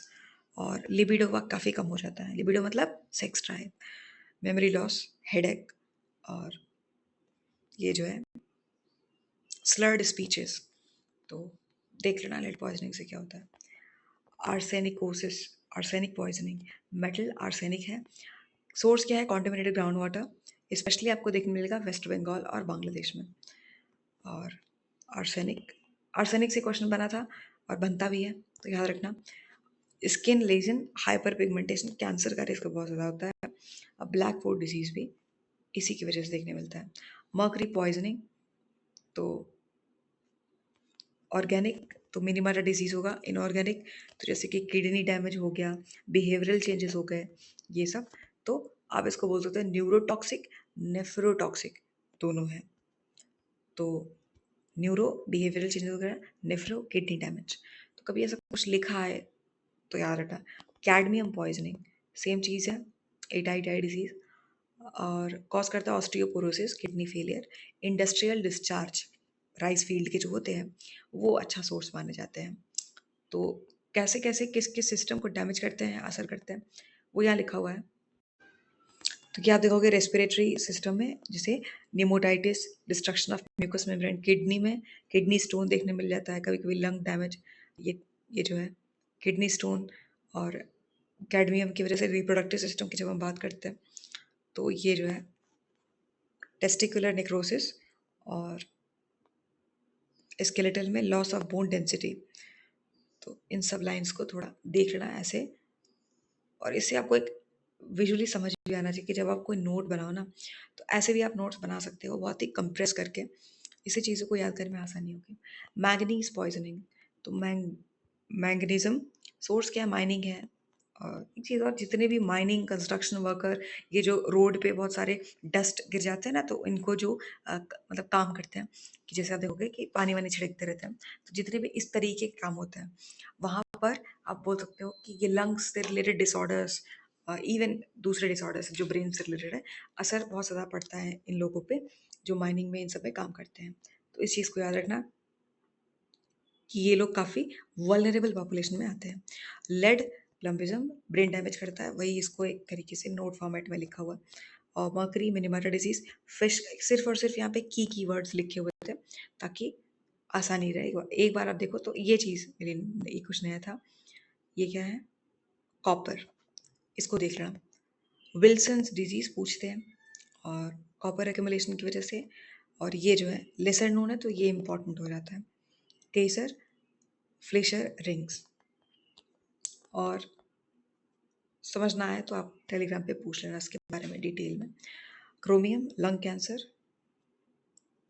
और लिबिडो का काफ़ी कम हो जाता है। लिबिडो मतलब sex drive, memory loss, headache, और ये जो है स्लर्ड स्पीचेस। तो देख लेना लेड पॉइजनिंग से क्या होता है। Arsenicosis, arsenic poisoning, metal arsenic है, सोर्स क्या है? कॉन्टेमिनेटेड ग्राउंड वाटर, स्पेशली आपको देखने मिलेगा वेस्ट बंगाल और बांग्लादेश में। और आर्सेनिक, आर्सेनिक से क्वेश्चन बना था और बनता भी है, तो याद रखना। Skin lesion, hyperpigmentation, cancer का रिस्क बहुत ज़्यादा होता है। अब ब्लैक फूड डिजीज़ भी इसी की वजह से देखने मिलता है। मर्करी पॉइजनिंग, तो ऑर्गेनिक तो मिनीमाटा डिजीज़ होगा, इनऑर्गेनिक तो जैसे कि किडनी डैमेज हो गया, बिहेवियरल चेंजेस हो गए, ये सब। तो आप इसको बोल सकते हैं न्यूरोटॉक्सिक, नेफ्रोटॉक्सिक, दोनों हैं। तो न्यूरो बिहेवियरल चेंजेस वगैरह, नेफ्रो किडनी डैमेज। तो कभी ऐसा कुछ लिखा है तो याद रखना। कैडमियम पॉइजनिंग सेम चीज़ है, एटाइड आई डिजीज़, और कॉज करता है osteoporosis, kidney failure. Industrial discharge, rice field के जो होते हैं वो अच्छा सोर्स माने जाते हैं। तो कैसे कैसे किस किस सिस्टम को डैमेज करते हैं, असर करते हैं, वो यहाँ लिखा हुआ है। तो क्या आप देखोगे रेस्पिरेटरी सिस्टम में, जैसे pneumonitis, destruction of mucus membrane, kidney में किडनी स्टोन देखने मिल जाता है, कभी कभी लंग डैमेज, ये जो है किडनी स्टोन। और कैडमियम की वजह से रिप्रोडक्टिव सिस्टम की जब हम बात करते हैं तो ये जो है टेस्टिकुलर नेक्रोसिस, और स्केलेटल में लॉस ऑफ बोन डेंसिटी। तो इन सब लाइंस को थोड़ा देख लेना ऐसे, और इससे आपको एक विजुअली समझ भी आना चाहिए कि जब आप कोई नोट बनाओ ना, तो ऐसे भी आप नोट्स बना सकते हो बहुत ही कंप्रेस करके, इसी चीज़ों को याद करने में आसानी होगी। मैंगनीज पॉइजनिंग, तो मैंगनीज्म सोर्स क्या है? माइनिंग है। और एक चीज़ और, जितने भी माइनिंग कंस्ट्रक्शन वर्कर, ये जो रोड पे बहुत सारे डस्ट गिर जाते हैं ना, तो इनको जो मतलब काम करते हैं, कि जैसे आप देखोगे कि पानी वानी छिड़कते रहते हैं, तो जितने भी इस तरीके के काम होते हैं वहाँ पर आप बोल सकते हो कि ये लंग्स से रिलेटेड डिसऑर्डर्स, इवन दूसरे डिसऑर्डर्स जो ब्रेन से रिलेटेड है, असर बहुत ज़्यादा पड़ता है इन लोगों पे जो माइनिंग में इन सब में काम करते हैं। तो इस चीज़ को याद रखना कि ये लोग काफ़ी वल्नरेबल पॉपुलेशन में आते हैं। लेड प्लम्बिज्म ब्रेन डैमेज करता है, वही इसको एक तरीके से नोट फॉर्मेट में लिखा हुआ है। और मर्करी मिनीमाटा डिजीज, फिश, सिर्फ और सिर्फ यहाँ पे कीवर्ड्स लिखे हुए थे ताकि आसानी रहेगा। एक बार आप देखो तो ये चीज़ मेरे लिए कुछ नया था। ये क्या है? कॉपर, इसको देख लेना। विल्सन्स डिजीज पूछते हैं, और कॉपर एक्यूमुलेशन की वजह से। और ये जो है लेसर नोन है तो ये इंपॉर्टेंट हो जाता है, केसर फ्लेशर रिंग्स। और समझना है तो आप टेलीग्राम पे पूछ लेना इसके बारे में डिटेल में। क्रोमियम लंग कैंसर,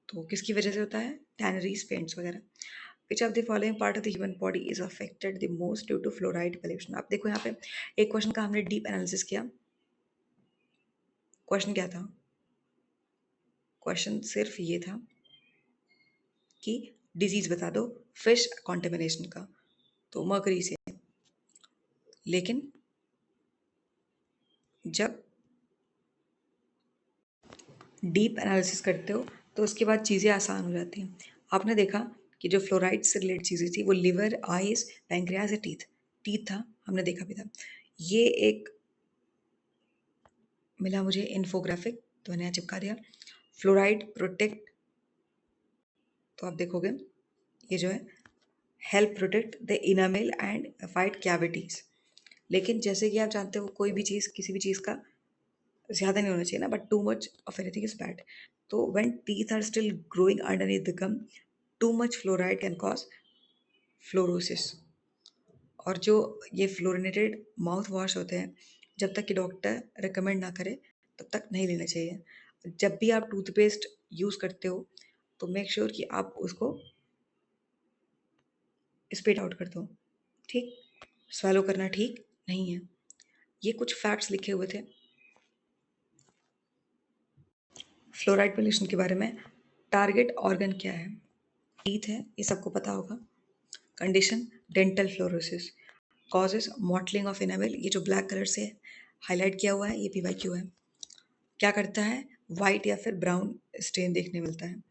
तो किसकी वजह से होता है? टैनरीज पेंट्स वगैरह। Which of the following part of the human body is affected the most due to fluoride pollution. आप देखो यहाँ पे एक क्वेश्चन का हमने डीप एनालिसिस किया। क्वेश्चन क्या था? क्वेश्चन सिर्फ ये था कि डिजीज बता दो फिश कॉन्टेमिनेशन का, तो मर्करी से। लेकिन जब डीप एनालिसिस करते हो तो उसके बाद चीज़ें आसान हो जाती हैं। आपने देखा कि जो फ्लोराइड से रिलेटेड चीज़ें थी वो लिवर, आइज, पैंक्रियाज या टीथ, टीथ था, हमने देखा भी था। ये एक मिला मुझे इन्फोग्राफिक, तो मैंने यहाँ चिपका दिया। फ्लोराइड प्रोटेक्ट, तो आप देखोगे ये जो है help protect the enamel and fight cavities. लेकिन जैसे कि आप जानते हो कोई भी चीज़, किसी भी चीज़ का ज़्यादा नहीं होना चाहिए ना, but too much of anything is bad. तो when teeth are still growing underneath the gum, too much fluoride can cause fluorosis. और जो ये फ्लोरिनेटेड माउथ वॉश होते हैं, जब तक कि डॉक्टर रिकमेंड ना करे तब तक नहीं लेना चाहिए. जब भी आप टूथपेस्ट यूज़ करते हो तो मेक श्योर कि आप उसको स्पिट आउट कर दो. ठीक, swallow करना ठीक नहीं है. ये कुछ फैक्ट्स लिखे हुए थे फ्लोराइड पोल्यूशन के बारे में. टारगेट ऑर्गन क्या है? टीथ है, ये सबको पता होगा. Condition dental fluorosis. Causes mottling of enamel, ये जो ब्लैक कलर से हाईलाइट किया हुआ है ये PYQ है. क्या करता है? वाइट या फिर ब्राउन स्टेन देखने मिलता है.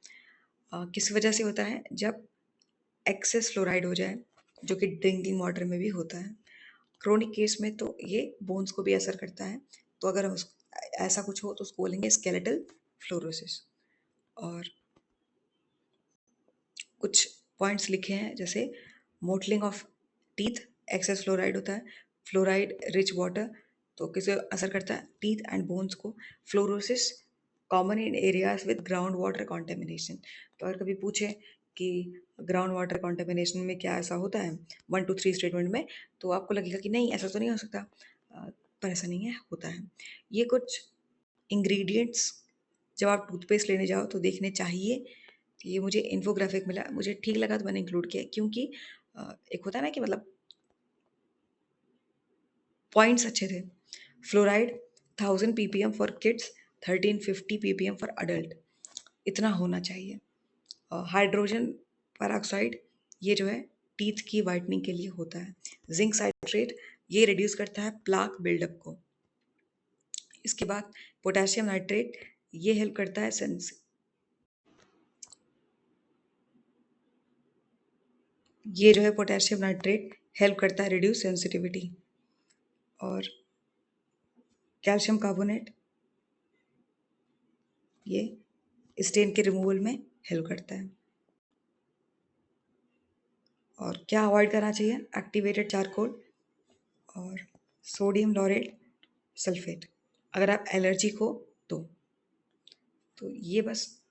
किस वजह से होता है? जब एक्सेस फ्लोराइड हो जाए, जो कि ड्रिंकिंग वाटर में भी होता है. क्रोनिक केस में तो ये बोन्स को भी असर करता है. तो अगर ऐसा कुछ हो तो उसको बोलेंगे स्केलेटल फ्लोरोसिस. और कुछ पॉइंट्स लिखे हैं जैसे mottling of teeth, excess fluoride होता है. फ्लोराइड रिच वाटर तो किसे असर करता है? टीथ एंड बोन्स को. Fluorosis common in areas with ground water contamination. तो अगर कभी पूछे कि ग्राउंड वाटर कॉन्टेमिनेशन में क्या ऐसा होता है 1 2 3 स्टेटमेंट में, तो आपको लगेगा कि नहीं ऐसा तो नहीं हो सकता. पर ऐसा नहीं है, होता है. ये कुछ इंग्रेडिएंट्स जब आप टूथपेस्ट लेने जाओ तो देखने चाहिए. तो ये मुझे इन्फोग्राफिक मिला, मुझे ठीक लगा तो मैंने इंक्लूड किया, क्योंकि एक होता है ना कि मतलब पॉइंट्स अच्छे थे. Fluoride 1000 ppm for kids, 1350 ppm for adult, इतना होना चाहिए. हाइड्रोजन पेरोक्साइड, ये जो है टीथ की वाइटनिंग के लिए होता है. जिंक साइट्रेट, ये रिड्यूस करता है प्लाक बिल्डअप को. इसके बाद पोटेशियम नाइट्रेट, ये हेल्प करता है सेंस, ये जो है पोटेशियम नाइट्रेट हेल्प करता है रिड्यूस सेंसिटिविटी. और कैल्शियम कार्बोनेट, ये स्टेन के रिमूवल में हेल्प करता है. और क्या अवॉइड करना चाहिए? एक्टिवेटेड चारकोल और सोडियम लॉरेट सल्फेट, अगर आप एलर्जिक हो तो. तो ये बस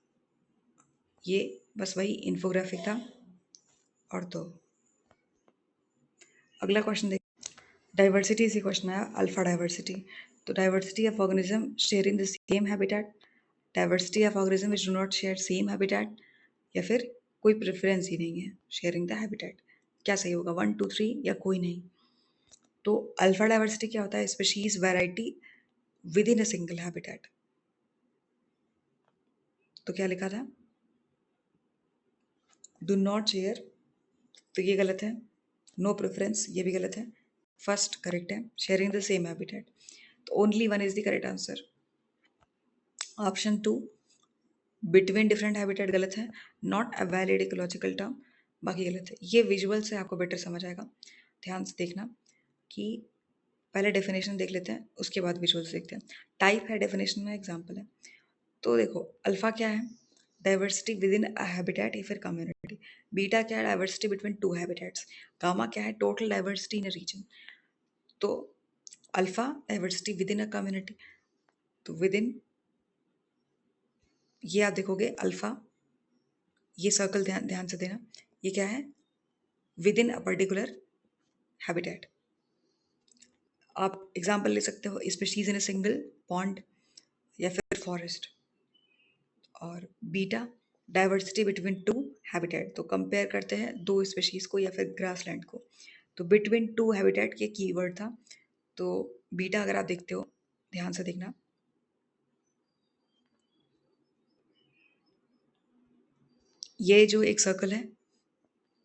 वही इन्फोग्राफिक था. और तो अगला क्वेश्चन देख. डाइवर्सिटी से क्वेश्चन आया, अल्फा डाइवर्सिटी. तो diversity of organism sharing the same habitat, diversity of organism which do not share same habitat, या फिर कोई प्रेफरेंस ही नहीं है शेयरिंग द हैबिटेट. क्या सही होगा? 1 2 3 या कोई नहीं. तो अल्फा डाइवर्सिटी क्या होता है? Species variety with in a single habitat. तो क्या लिखा था? डू नॉट शेयर, तो ये गलत है. नो प्रेफरेंस, ये भी गलत है. फर्स्ट करेक्ट है, शेयरिंग द सेम हैबिटेट. तो only one is the correct answer. Option 2 between different habitat गलत है. Not a valid ecological term, बाकी गलत है. ये विजुअल से आपको बेटर समझ आएगा, ध्यान से देखना. कि पहले डेफिनेशन देख लेते हैं, उसके बाद विजुअल्स देखते हैं. टाइप है डेफिनेशन में, एग्जाम्पल है. तो देखो अल्फा क्या है? Diversity within a habitat या फिर कम्युनिटी. बीटा क्या है? Diversity between two habitats. Gamma क्या है? Total diversity in a region. तो alpha diversity within a community. तो विद इन, ये आप देखोगे अल्फा, ये सर्कल ध्यान ध्यान से देना, ये क्या है? With in a particular habitat. आप एग्जाम्पल ले सकते हो species in a single pond या फिर फॉरेस्ट. और beta diversity between to habitat, तो कंपेयर करते हैं दो स्पीशीज को या फिर ग्रासलैंड को. तो बिटवीन टू हैबिटेट ये कीवर्ड था. तो बीटा अगर आप देखते हो, ध्यान से देखना, ये जो एक सर्कल है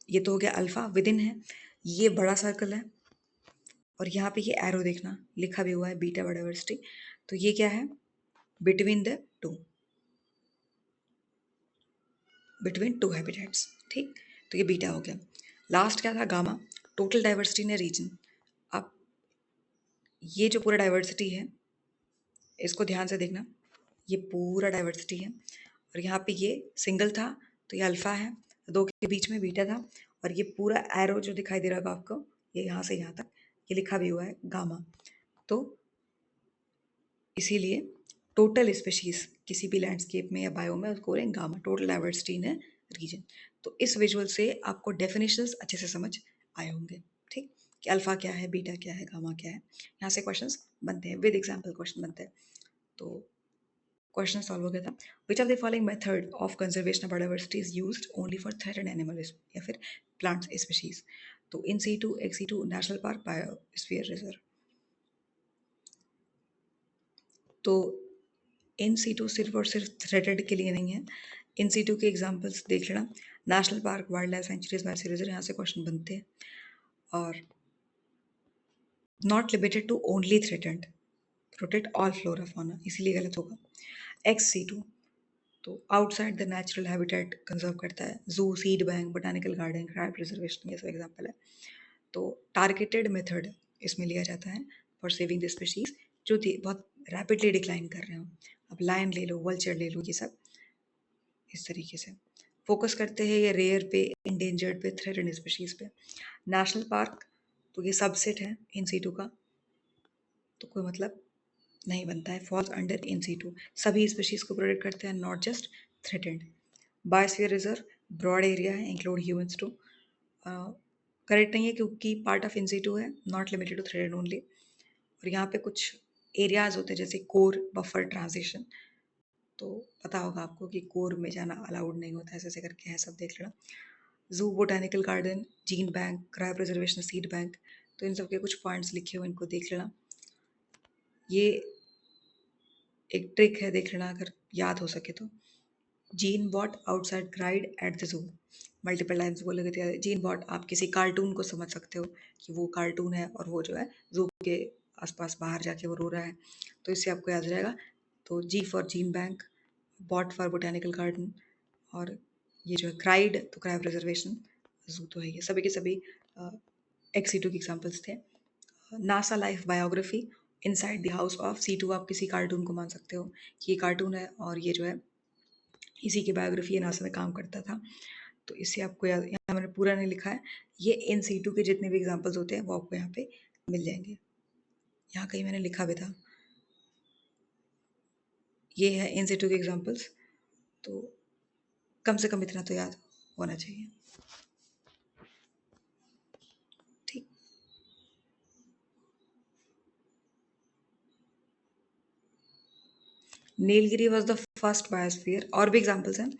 ये तो हो गया अल्फा, विद इन है. ये बड़ा सर्कल है और यहाँ पे ये एरो देखना, लिखा भी हुआ है बीटा बायोडाइवर्सिटी. तो ये क्या है? Between the two, between two habitats. ठीक, तो ये बीटा हो गया. लास्ट क्या था? Gamma, total diversity in region. अब ये जो पूरा डाइवर्सिटी है इसको ध्यान से देखना, ये पूरा डाइवर्सिटी है. और यहाँ पे ये सिंगल था तो ये अल्फा है, दो के बीच में बीटा था. और ये पूरा एरो जो दिखाई दे रहा होगा आपको, ये यहाँ से यहाँ तक, ये लिखा भी हुआ है गामा. तो इसीलिए टोटल स्पेशीज किसी भी लैंडस्केप में या बायो में उसको बोलेंगे gamma, total diversity in region. तो इस विजुअल से आपको डेफिनेशंस अच्छे से समझ आए होंगे, ठीक, कि अल्फा क्या है, बीटा क्या है, गामा क्या है। यहाँ से क्वेश्चंस बनते हैं, विद एग्जांपल क्वेश्चन बनते हैं। तो क्वेश्चन सॉल्व हो गया था। Which of the following method of conservation of biodiversity is used only for threatened animal या फिर प्लांट्स स्पीशीज? तो in situ, ex situ, national park, biosphere reserve. तो इन सीटू सिर्फ और सिर्फ थ्रेटेड के लिए नहीं है। इन सीटू के एग्जांपल्स देख लेना, national park, wildlife sanctuaries, biosphere reserve, यहाँ से क्वेश्चन बनते हैं। और not limited to only threatened, protect all flora fauna, इसीलिए गलत होगा। एक्स सीटू तो outside the natural habitat conserve करता है, zoo, seed bank, botanical garden, cryopreservation, ये सब एग्जांपल है। तो टारगेटेड मेथड इसमें लिया जाता है फॉर सेविंग द स्पीशीज जो बहुत रैपिडली डिक्लाइन कर रहे हो। अब लायन ले लो, वल्चर ले लो, ये सब इस तरीके से फोकस करते हैं ये रेयर पे, इंडेंजर्ड पे, थ्रेटेड स्पीशीज पे। नेशनल पार्क तो ये सबसेट है इन सीटू का, तो कोई मतलब नहीं बनता है, फॉल्स अंडर इन सीटू, सभी स्पीशीज को प्रोटेक्ट करते हैं, not just threatened. Biosphere reserve broad area है, इंक्लूड ह्यूमंस टू, करेक्ट नहीं है क्योंकि पार्ट ऑफ इन सीटू है, not limited to threatened only. और यहाँ पे कुछ एरियाज होते हैं जैसे कोर, बफर, ट्रांजिशन, तो पता होगा आपको कि कोर में जाना अलाउड नहीं होता, ऐसे ऐसे करके है, सब देख लेना। जू, botanical garden, gene bank, cryo preservation, seed bank, तो इन सब के कुछ पॉइंट्स लिखे हुए, इनको देख लेना। ये एक ट्रिक है, देख लेना अगर याद हो सके तो। Gene bot outside cried at the zoo, multiple times बोले गए थे। जीन बॉट, आप किसी कार्टून को समझ सकते हो कि वो कार्टून है और वो जो है जू के आसपास बाहर जाके वो रो रहा है, तो इससे आपको याद रहेगा। तो G for gene bank, bot for botanical garden, और ये जो है क्राइड तो क्राइव प्रिजर्वेशन, जू तो है। ये सभी के सभी एक्स-C2 के एग्जांपल्स थे। NASA life biography, inside the house of C2, आप किसी कार्टून को मान सकते हो कि ये कार्टून है और ये जो है इसी की बायोग्राफी नासा में काम करता था। तो इससे आपको याद, यहाँ मैंने पूरा नहीं लिखा है, ये इन सीटू के जितने भी एग्जांपल्स होते हैं वो आपको यहाँ पे मिल जाएंगे। यहाँ कहीं मैंने लिखा भी था, ये है इन सीटू के एग्जांपल्स, तो कम से कम इतना तो याद होना चाहिए, ठीक। Nilgiri was the first biosphere, और भी एग्जाम्पल्स हैं।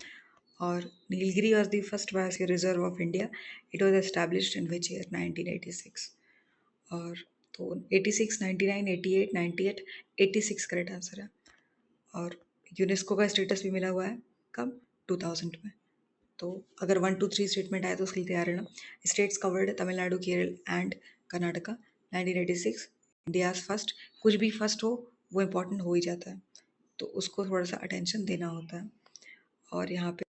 और Nilgiri was the first biosphere reserve of India, it was established in which year, 1986। और तो 86, 99, 88, 98, 86 करेक्ट आंसर है। और यूनेस्को का स्टेटस भी मिला हुआ है, कब, 2000 में। तो अगर 1 2 3 स्टेटमेंट आए तो उसके लिए तैयार रहना। States covered Tamil Nadu, Kerala and Karnataka. 1986 India's first, कुछ भी फर्स्ट हो वो इम्पोर्टेंट हो ही जाता है, तो उसको थोड़ा सा अटेंशन देना होता है। और यहाँ पे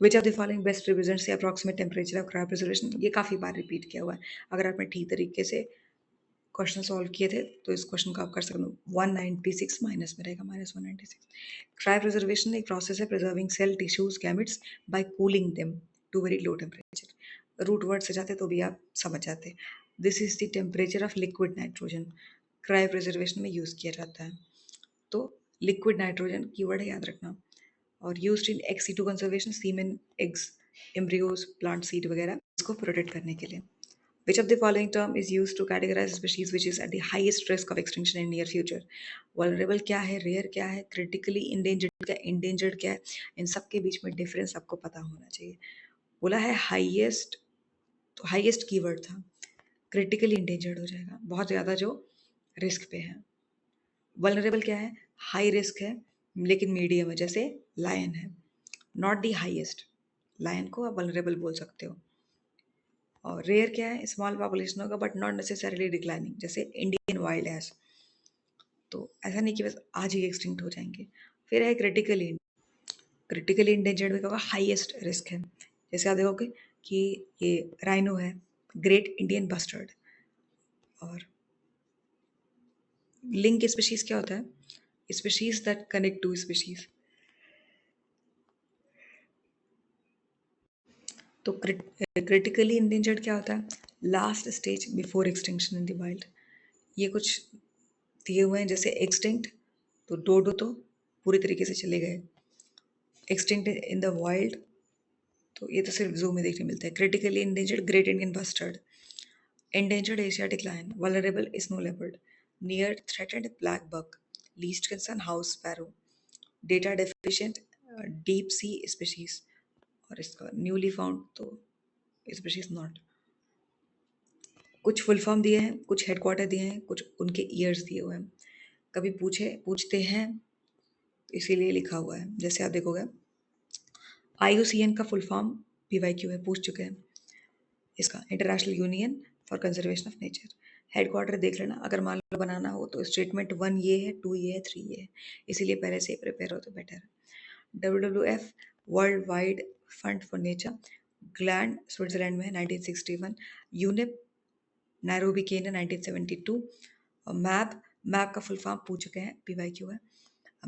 विच of the following best represents the approximate temperature of cryo preservation, ये काफ़ी बार रिपीट किया हुआ है। अगर आपने ठीक तरीके से क्वेश्चन सॉल्व किए थे तो इस क्वेश्चन को आप कर सकते हो। 196 माइनस में रहेगा, -196। क्रायो प्रिजर्वेशन एक प्रोसेस है preserving cell, tissues, gametes by cooling them to very low temperature. Root word से जाते तो भी आप समझ जाते। This is the temperature of liquid nitrogen, cryopreservation में यूज़ किया जाता है। तो लिक्विड नाइट्रोजन कीवर्ड है, याद रखना। और used in ex situ conservation, semen, eggs, embryos, plant seed वगैरह, इसको प्रोटेक्ट करने के लिए। Which of the following term is used to categorize a species which is at the highest risk of extinction in near future? Vulnerable क्या है, rare क्या है, critically endangered क्या, endangered क्या है, इन सब के बीच में डिफरेंस आपको पता होना चाहिए। बोला है हाईएस्ट, तो हाईएस्ट कीवर्ड था, क्रिटिकली इंडेंजर्ड हो जाएगा, बहुत ज़्यादा जो रिस्क पे है। वल्नरेबल क्या है, हाई रिस्क है लेकिन मीडियम है, जैसे लायन है, नॉट दी हाईएस्ट, लायन को आप वल्नरेबल बोल सकते हो। और रेयर क्या है, स्मॉल पॉपुलेशन होगा बट नॉट नेसेसरीली डिक्लाइनिंग, जैसे इंडियन वाइल्ड एस, तो ऐसा नहीं कि बस आज ही एक्सटिंक्ट हो जाएंगे। फिर है क्रिटिकली इंडेंजर्ड में क्या होगा, हाईएस्ट रिस्क है, जैसे आप देखोगे कि ये राइनो है, ग्रेट इंडियन बस्टर्ड। और लिंक स्पीशीज क्या होता है, species that connect to species. तो क्रिटिकली इंडेंजर्ड क्या होता है, last stage before extinction in the wild. ये कुछ दिए हुए हैं, जैसे एक्सटिंक्ट, तो डोडो तो पूरी तरीके से चले गए। एक्सटिंक्ट इन द वाइल्ड, तो ये तो सिर्फ जू में देखने मिलता है। Critically endangered great Indian bustard, endangered Asiatic lion, vulnerable snow leopard, near threatened black buck, least concern house sparrow, data deficient deep sea species, और इसका न्यूली फाउंड तो स्पीशीज नॉट। कुछ फुल फॉर्म दिए हैं, कुछ हेडक्वार्टर दिए हैं, कुछ उनके ईयर्स दिए हुए हैं। कभी पूछते हैं तो इसीलिए लिखा हुआ है। जैसे आप देखोगे IUCN का फुल फॉर्म PYQ है, पूछ चुके हैं इसका, international union for conservation of nature. Headquarter देख लेना, अगर मान लो बनाना हो तो स्टेटमेंट 1 ये है, 2 ये है, 3 ये है, इसीलिए पहले से ही प्रिपेयर हो तो बेटर है। WWF world wide fund for nature, gland Switzerland में 1961, यूनिप नैरोबी केन्या 1972, और मैप का फुल फॉर्म पूछ चुके हैं, PYQ है।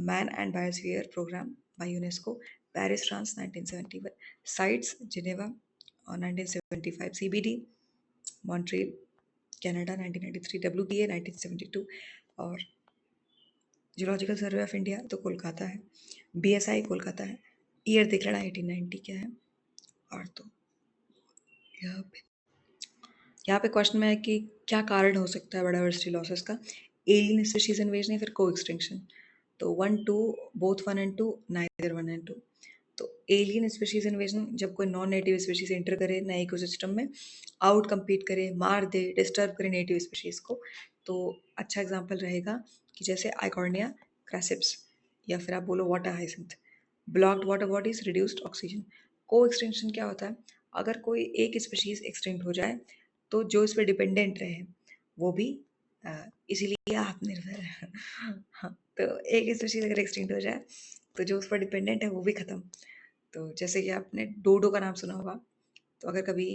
Man and biosphere programme by UNESCO, Paris France 1971, CITES Geneva और 1975, CBD मॉन्ट्रियल कनाडा 1993, WPA 1972, और जूलॉजिकल सर्वे ऑफ इंडिया तो कोलकाता है, BSI कोलकाता है। ईयर देख लेना 1890 क्या है। और तो यहाँ पे क्वेश्चन में है कि क्या कारण हो सकता है बायोडाइवर्सिटी लॉसेस का, एलियन स्पीशीज इन्वेजन या फिर को एक्सटिंक्शन। तो 1 2 बोथ 1 एंड 2, नाइदर 1 एंड 2। तो एलियन स्पीशीज इन्वेजन जब कोई नॉन नेटिव स्पीशीज एंटर करे नए इकोसिस्टम में, आउट कम्पीट करे, मार दे, डिस्टर्ब करे नेटिव स्पीशीज को, तो अच्छा एग्जांपल रहेगा कि जैसे आइकॉर्निया क्रैसिप्स, या फिर आप बोलो water hyacinth, blocked water bodies, reduced oxygen. को एक्सटेंशन क्या होता है, अगर कोई एक स्पीशीज एक्सटेंट हो जाए तो जो इस पर डिपेंडेंट रहे वो भी इसीलिए आत्मनिर्भर है। हाँ, तो एक स्पीशीज अगर एक्सटिंक्ट हो जाए तो जो उस पर डिपेंडेंट है वो भी खत्म। तो जैसे कि आपने डोडो का नाम सुना होगा, तो अगर कभी,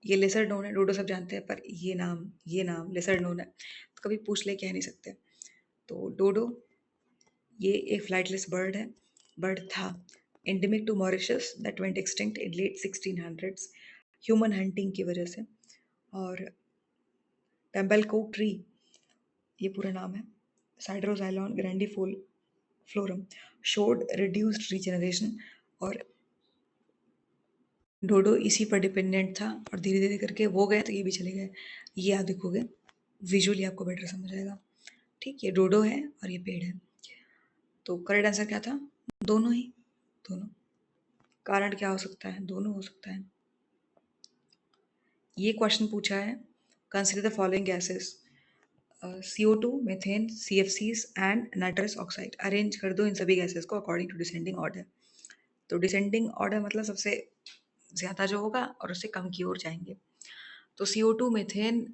ये लेसर नोन है, डोडो सब जानते हैं, पर ये नाम लेसर नोन है, तो कभी पूछ ले कह नहीं सकते। तो डोडो ये एक फ्लाइटलेस बर्ड था, endemic to Mauritius, that went extinct in late 1600s human hunting की वजह से। और टेम्बलको ट्री, ये पूरा नाम है, साइड्रोजाइलॉन ग्रैंडिफलोरम, शोड रिड्यूस्ड रीजनरेशन, और डोडो इसी पर डिपेंडेंट था और धीरे धीरे करके वो गए तो ये भी चले गए। ये आप देखोगे विजुअली आपको बेटर समझ आएगा। ठीक, ये डोडो है और ये पेड़ है। तो करेक्ट आंसर क्या था, दोनों ही, दोनों। कारण क्या हो सकता है, दोनों हो सकता है। ये क्वेश्चन पूछा है, consider the following gases, CO2, methane, CFCs and nitrous oxide. Arrange कर दो इन सभी गैसेस को अकॉर्डिंग टू डिसेंडिंग ऑर्डर। तो डिसेंडिंग ऑर्डर मतलब सबसे ज़्यादा जो होगा और उससे कम की ओर जाएंगे। तो CO2 मीथेन,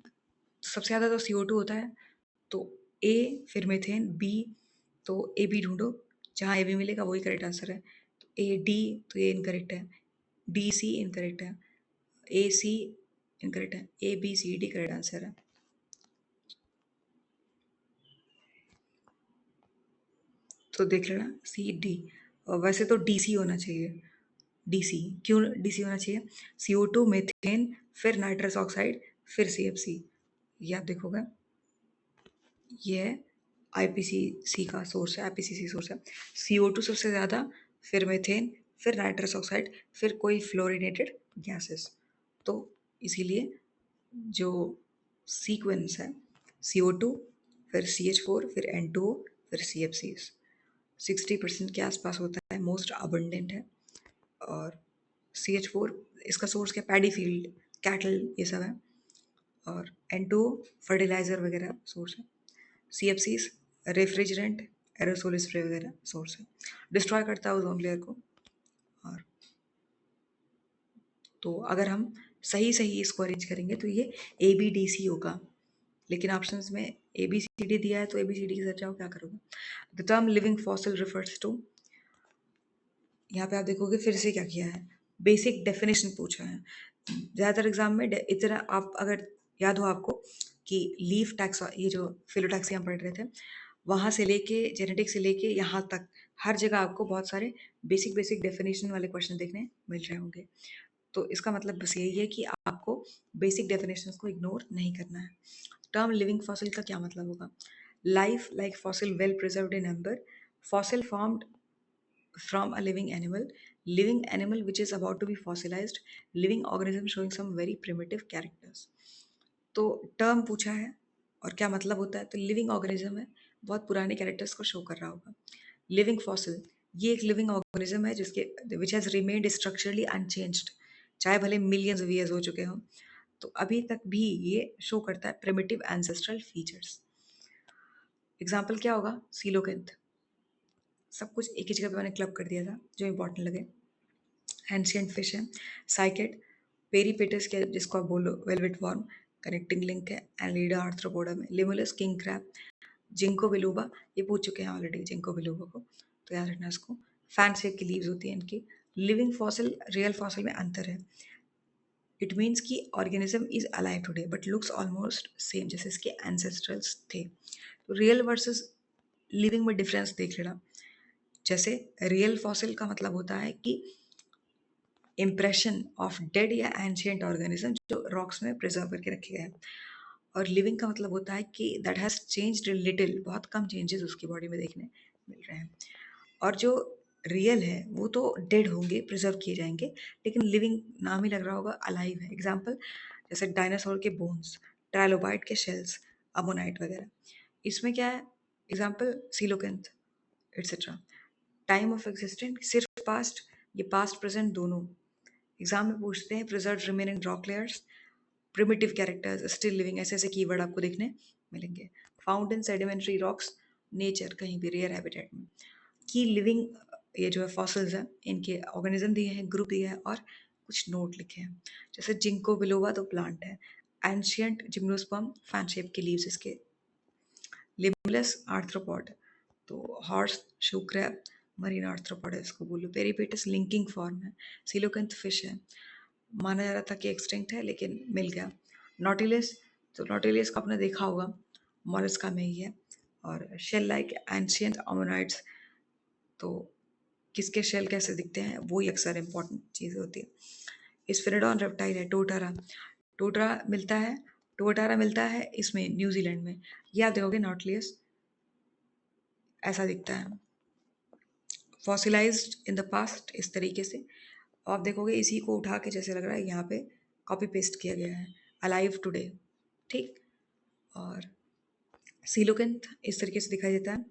सबसे ज़्यादा तो CO2 होता है, तो A, फिर मीथेन, B, तो AB ढूंढो, जहाँ AB मिलेगा वही करेक्ट आंसर है। तो AD, तो ये इनकरेक्ट है, DC इनकरेक्ट है, AC इनकरेक्ट है, ABCD करेक्ट आंसर है। तो देख लेना CD, वैसे तो DC होना चाहिए। DC क्यों DC होना चाहिए, CO2 मीथेन, फिर नाइट्रस ऑक्साइड, फिर CFC। ये आप देखोगे, ये है IPCC का सोर्स है, IPCC सोर्स है। CO2 सबसे ज़्यादा, फिर मीथेन, फिर नाइट्रस ऑक्साइड, फिर कोई फ्लोरिनेटेड गैसेस। तो इसीलिए जो सीक्वेंस है, CO2, फिर CH4, फिर N2O, फिर CFC 60% के आसपास होता है, मोस्ट अबंडेंट है। और CH4 इसका सोर्स क्या, पैडी फील्ड, कैटल, ये सब है। और N2O फर्टिलाइजर वगैरह सोर्स है। CFCs रेफ्रिजरेंट, एरोसोल स्प्रे वगैरह सोर्स है, डिस्ट्रॉय करता है ओजोन लेयर को। और तो अगर हम सही सही इसको अरेंज करेंगे तो ये ABDC होगा, लेकिन ऑप्शंस में ABCD दिया है तो ABCD के साथ जाओ, क्या करोगे। The term living fossil refers to, यहाँ पे आप देखोगे फिर से क्या किया है, बेसिक डेफिनेशन पूछा है। ज़्यादातर एग्जाम में इतना, आप अगर याद हो आपको कि लीफ टैक्स, ये जो फिलोटैक्सी हम पढ़ रहे थे, वहाँ से लेके जेनेटिक से लेके यहाँ तक हर जगह आपको बहुत सारे बेसिक बेसिक डेफिनेशन वाले क्वेश्चन देखने मिल रहे होंगे। तो इसका मतलब बस यही है कि आपको बेसिक डेफिनेशंस को इग्नोर नहीं करना है। टर्म लिविंग फॉसिल का क्या मतलब होगा? Life like fossil well preserved in amber, fossil formed from a living animal which is about to be fossilized, living organism showing some very primitive characters. तो term पूछा है और क्या मतलब होता है, तो लिविंग ऑर्गेनिज्म है, बहुत पुराने कैरेक्टर्स को शो कर रहा होगा. लिविंग फॉसिल, ये एक लिविंग ऑर्गेनिज्म है जिसके which has remained structurally unchanged, चाहे भले मिलियंस ऑफ ईयर्स हो चुके हों, तो अभी तक भी ये शो करता है प्रिमिटिव एंसेस्ट्रल फीचर्स. एग्जाम्पल क्या होगा? सीलोकेंथ. सब कुछ एक ही जगह पे मैंने क्लब कर दिया था जो इंपॉर्टेंट लगे. एंशियंट फिश है. साइकेड, पेरीपेटस के जिसको आप बोलो वेलवेट वॉर्म, कनेक्टिंग लिंक है. एनलीडा आर्थ्रोपोडा में. Limulus king crab. जिंको बिलूबा, ये पूछ चुके हैं ऑलरेडी जिंको बिलूबा को, तो याद रखना इसको. फैन शेप की लीव्स होती हैं इनकी. लिविंग फॉसिल रियल फॉसिल में अंतर है. इट मीन्स कि organism is alive today but looks almost same जैसे इसके एंसेस्ट्रल्स थे. तो रियल वर्सेस लिविंग में डिफरेंस देख लेना. जैसे रियल फॉसिल का मतलब होता है कि इम्प्रेशन ऑफ डेड या एंशियंट ऑर्गेनिज्म जो रॉक्स में प्रिजर्व करके रखे गए हैं. और लिविंग का मतलब होता है कि दैट हैज़ चेंज्ड लिटिल, बहुत कम चेंजेस उसकी बॉडी में देखने मिल रहे हैं. और जो रियल है वो तो डेड होंगे, प्रिजर्व किए जाएंगे, लेकिन लिविंग नाम ही लग रहा होगा, अलाइव है. एग्जाम्पल जैसे डायनासोर के बोन्स, ट्राइलोबाइट के शेल्स, अमोनाइट वगैरह. इसमें क्या है? Example coelacanth etcetera. Time of existence सिर्फ पास्ट, ये पास्ट प्रेजेंट दोनों. एग्जाम में पूछते हैं preserve remaining rock layers, primitive characters, still living, ऐसे ऐसे कीवर्ड आपको देखने मिलेंगे. Found in sedimentary rocks, nature कहीं भी रेयर हैबिटेट में. की लिविंग ये जो है फॉसिल्स है, इनके ऑर्गेनिज्म दिए हैं, ग्रुप दिया है और कुछ नोट लिखे हैं. जैसे जिंको बिलोवा तो प्लांट है. एंशियंट जिम्नोस्पर्म, फैन शेप के लीव्स इसके. लिमुलस आर्थ्रोपॉड, तो horse shoe crab, marine arthropod है इसको बोलो. पेरीपेटस लिंकिंग फॉर्म है. सिलोकेंथ फिश है, माना जा रहा था कि एक्सटिंक्ट है लेकिन मिल गया. नॉटिलस, तो नॉटिलस को आपने देखा होगा, मॉलस्का में ही है. और शेल लाइक एंशियंट अमोनाइट्स, तो किसके शेल कैसे दिखते हैं वही अक्सर इंपॉर्टेंट चीज़ होती है. स्फिनिडॉन रेप्टाइल है. टोटारा, टोटारा मिलता है, टोटारा मिलता है इसमें न्यूजीलैंड में. ये आप देखोगे नॉटलियस ऐसा दिखता है, फॉसिलाइज्ड इन द पास्ट इस तरीके से. आप देखोगे इसी को उठा के जैसे लग रहा है यहाँ पे कॉपी पेस्ट किया गया है, अलाइव टुडे. ठीक. और सीलोकेंथ इस तरीके से दिखाई देता है.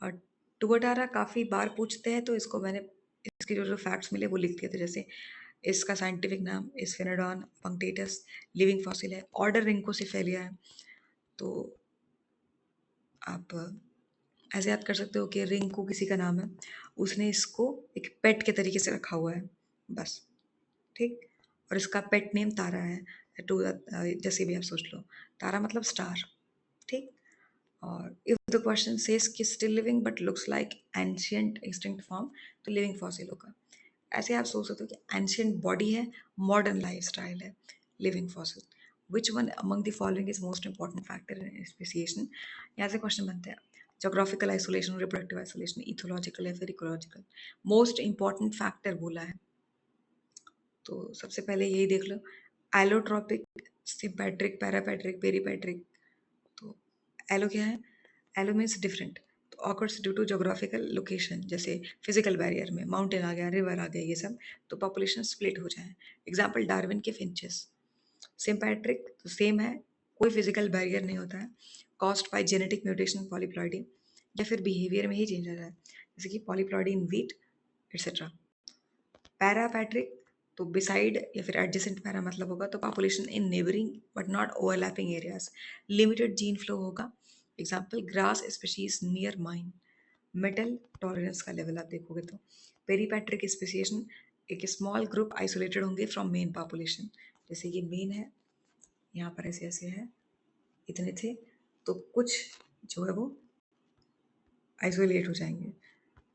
और टुबोटारा काफ़ी बार पूछते हैं, तो इसको मैंने इसके जो जो फैक्ट्स मिले वो लिख दिए थे. जैसे इसका साइंटिफिक नाम स्फेनोडॉन पंक्टेटस, लिविंग फॉसिल है. ऑर्डर रिंकोसिफेलिया है. तो आप ऐसे याद कर सकते हो कि रिंको किसी का नाम है, उसने इसको एक पेट के तरीके से रखा हुआ है बस. ठीक. और इसका पेट नेम तारा है. टू जैसे भी आप सोच लो, तारा मतलब स्टार. ठीक. और इफ द क्वेश्चन सेज कि still living but looks like ancient extinct form, तो लिविंग फॉसिल होगा. ऐसे आप सोच सकते हो कि एंशियंट बॉडी है, मॉडर्न लाइफ स्टाइल है, living fossil. Which one among the following is most important factor in speciation. यहाँ से क्वेश्चन बनते हैं. Geographical isolation, reproductive isolation, ethological या फिर इकोलॉजिकल. मोस्ट इंपॉर्टेंट फैक्टर बोला है, तो सबसे पहले यही देख लो. Allotropic, sympatric, parapatric, peripatric. तो एलो क्या है? Allo means different. तो occurs due to geographical location, जैसे फिजिकल बैरियर में माउंटेन आ गया, रिवर आ गया, ये सब, तो पॉपुलेशन स्प्लिट हो जाए. एग्जाम्पल डार्विन के फिंचेस. सिम्पैट्रिक तो सेम है, कोई फिजिकल बैरियर नहीं होता है, caused by genetic mutation, polyploidy, या फिर बिहेवियर में ही चेंज आ जाए, जैसे कि polyploidy in wheat etcetera. Parapatric, तो बिसाइड या फिर एडजेसेंट पैरा मतलब होगा, तो population in neighbouring but not overlapping areas, limited gene flow होगा. Example grass species near mine. Metal tolerance का लेवल आप देखोगे तो. पेरीपैट्रिक स्पेसिएशन, एक स्मॉल ग्रुप आइसोलेटेड होंगे फ्रॉम मेन पॉपुलेशन, जैसे ये मेन है, यहाँ पर ऐसे ऐसे है, इतने थे, तो कुछ जो है वो आइसोलेट हो जाएंगे.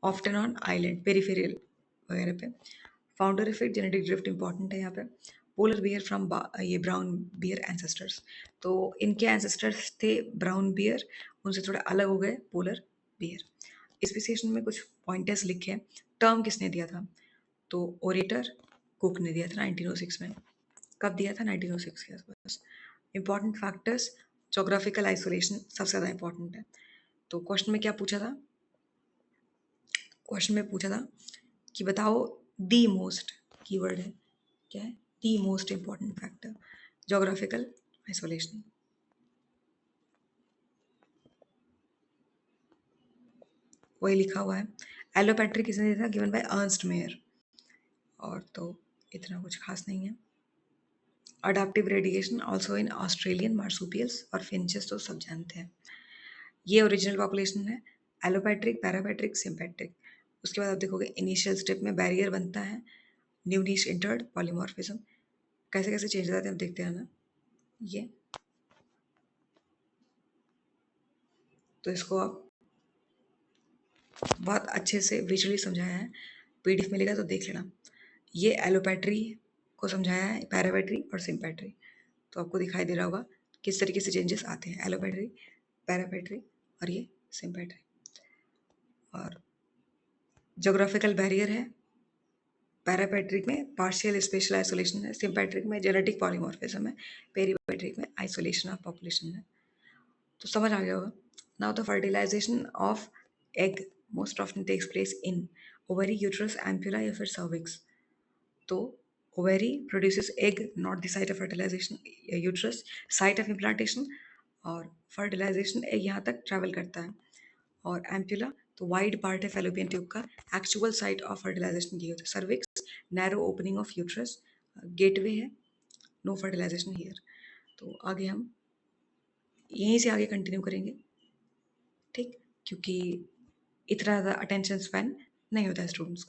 ऑफ्टन ऑन आइलैंड, पेरीफेरियल वगैरह पे. Founder effect, genetic drift important है यहाँ पे. पोलर बियर फ्रॉम ये ब्राउन बियर एंसेस्टर्स, तो इनके एंसेस्टर्स थे ब्राउन बियर, उनसे थोड़ा अलग हो गए पोलर बियर. स्पेसिएशन में कुछ पॉइंटर्स लिखे हैं. टर्म किसने दिया था? तो ओरेटर कुक ने दिया था 1906 में. कब दिया था? 1906 के आसपास. इंपॉर्टेंट फैक्टर्स, जोग्राफिकल आइसोलेशन सबसे ज़्यादा इंपॉर्टेंट है। तो क्वेश्चन में क्या पूछा था? क्वेश्चन में पूछा था कि बताओ दी मोस्ट, कीवर्ड है क्या है? The most important factor geographical isolation. वही लिखा हुआ है। एलोपैट्री किसने दिया था? Given by Ernst Mayr. और तो इतना कुछ खास नहीं है। Adaptive radiation also in Australian marsupials और फिंचेस तो सब जानते हैं। ये ओरिजिनल पॉपुलेशन है। Allopatric, पैरापैट्रिक, sympatric. उसके बाद आप देखोगे इनिशियल स्टेप में बैरियर बनता है, न्यू नीश इंटर्ड, पॉलीमॉर्फिज्म। कैसे कैसे चेंज आते हैं आप देखते हैं ना। ये तो इसको आप बहुत अच्छे से विजुअली समझाया है, पीडीएफ मिलेगा तो देख लेना। ये एलोपैट्री को समझाया है, पैरापैट्री और सिम्पैट्री। तो आपको दिखाई दे रहा होगा किस तरीके से चेंजेस आते हैं, एलोपैट्री, पैरापैट्री और ये सिम्पैट्री। और जोग्राफिकल बैरियर है, पैरापैट्रिक में पार्शियल स्पेशल आइसोलेशन है, सिम्पैट्रिक में जेनेटिक पॉलीमॉर्फिज्म है, पेरीपैट्रिक में आइसोलेशन ऑफ पॉपुलेशन है। तो समझ आ गया होगा। Now the fertilisation of egg most often takes place in ovary, uterus, ampulla या फिर सर्विक्स। तो ovary produces egg, not the site of fertilisation, uterus site of implantation, और फर्टिलाइजेशन एग यहाँ तक ट्रैवल करता है। और एम्पुला तो वाइड पार्ट है फैलोपियन ट्यूब का, एक्चुअल साइट ऑफ फर्टिलाइजेशन की होती है। Cervix narrow opening of uterus, gateway है, नो फर्टिलाइजेशन हियर। तो आगे हम यहीं से आगे कंटिन्यू करेंगे, ठीक, क्योंकि इतना ज़्यादा अटेंशन स्पैन नहीं होता है स्टूडेंट्स का।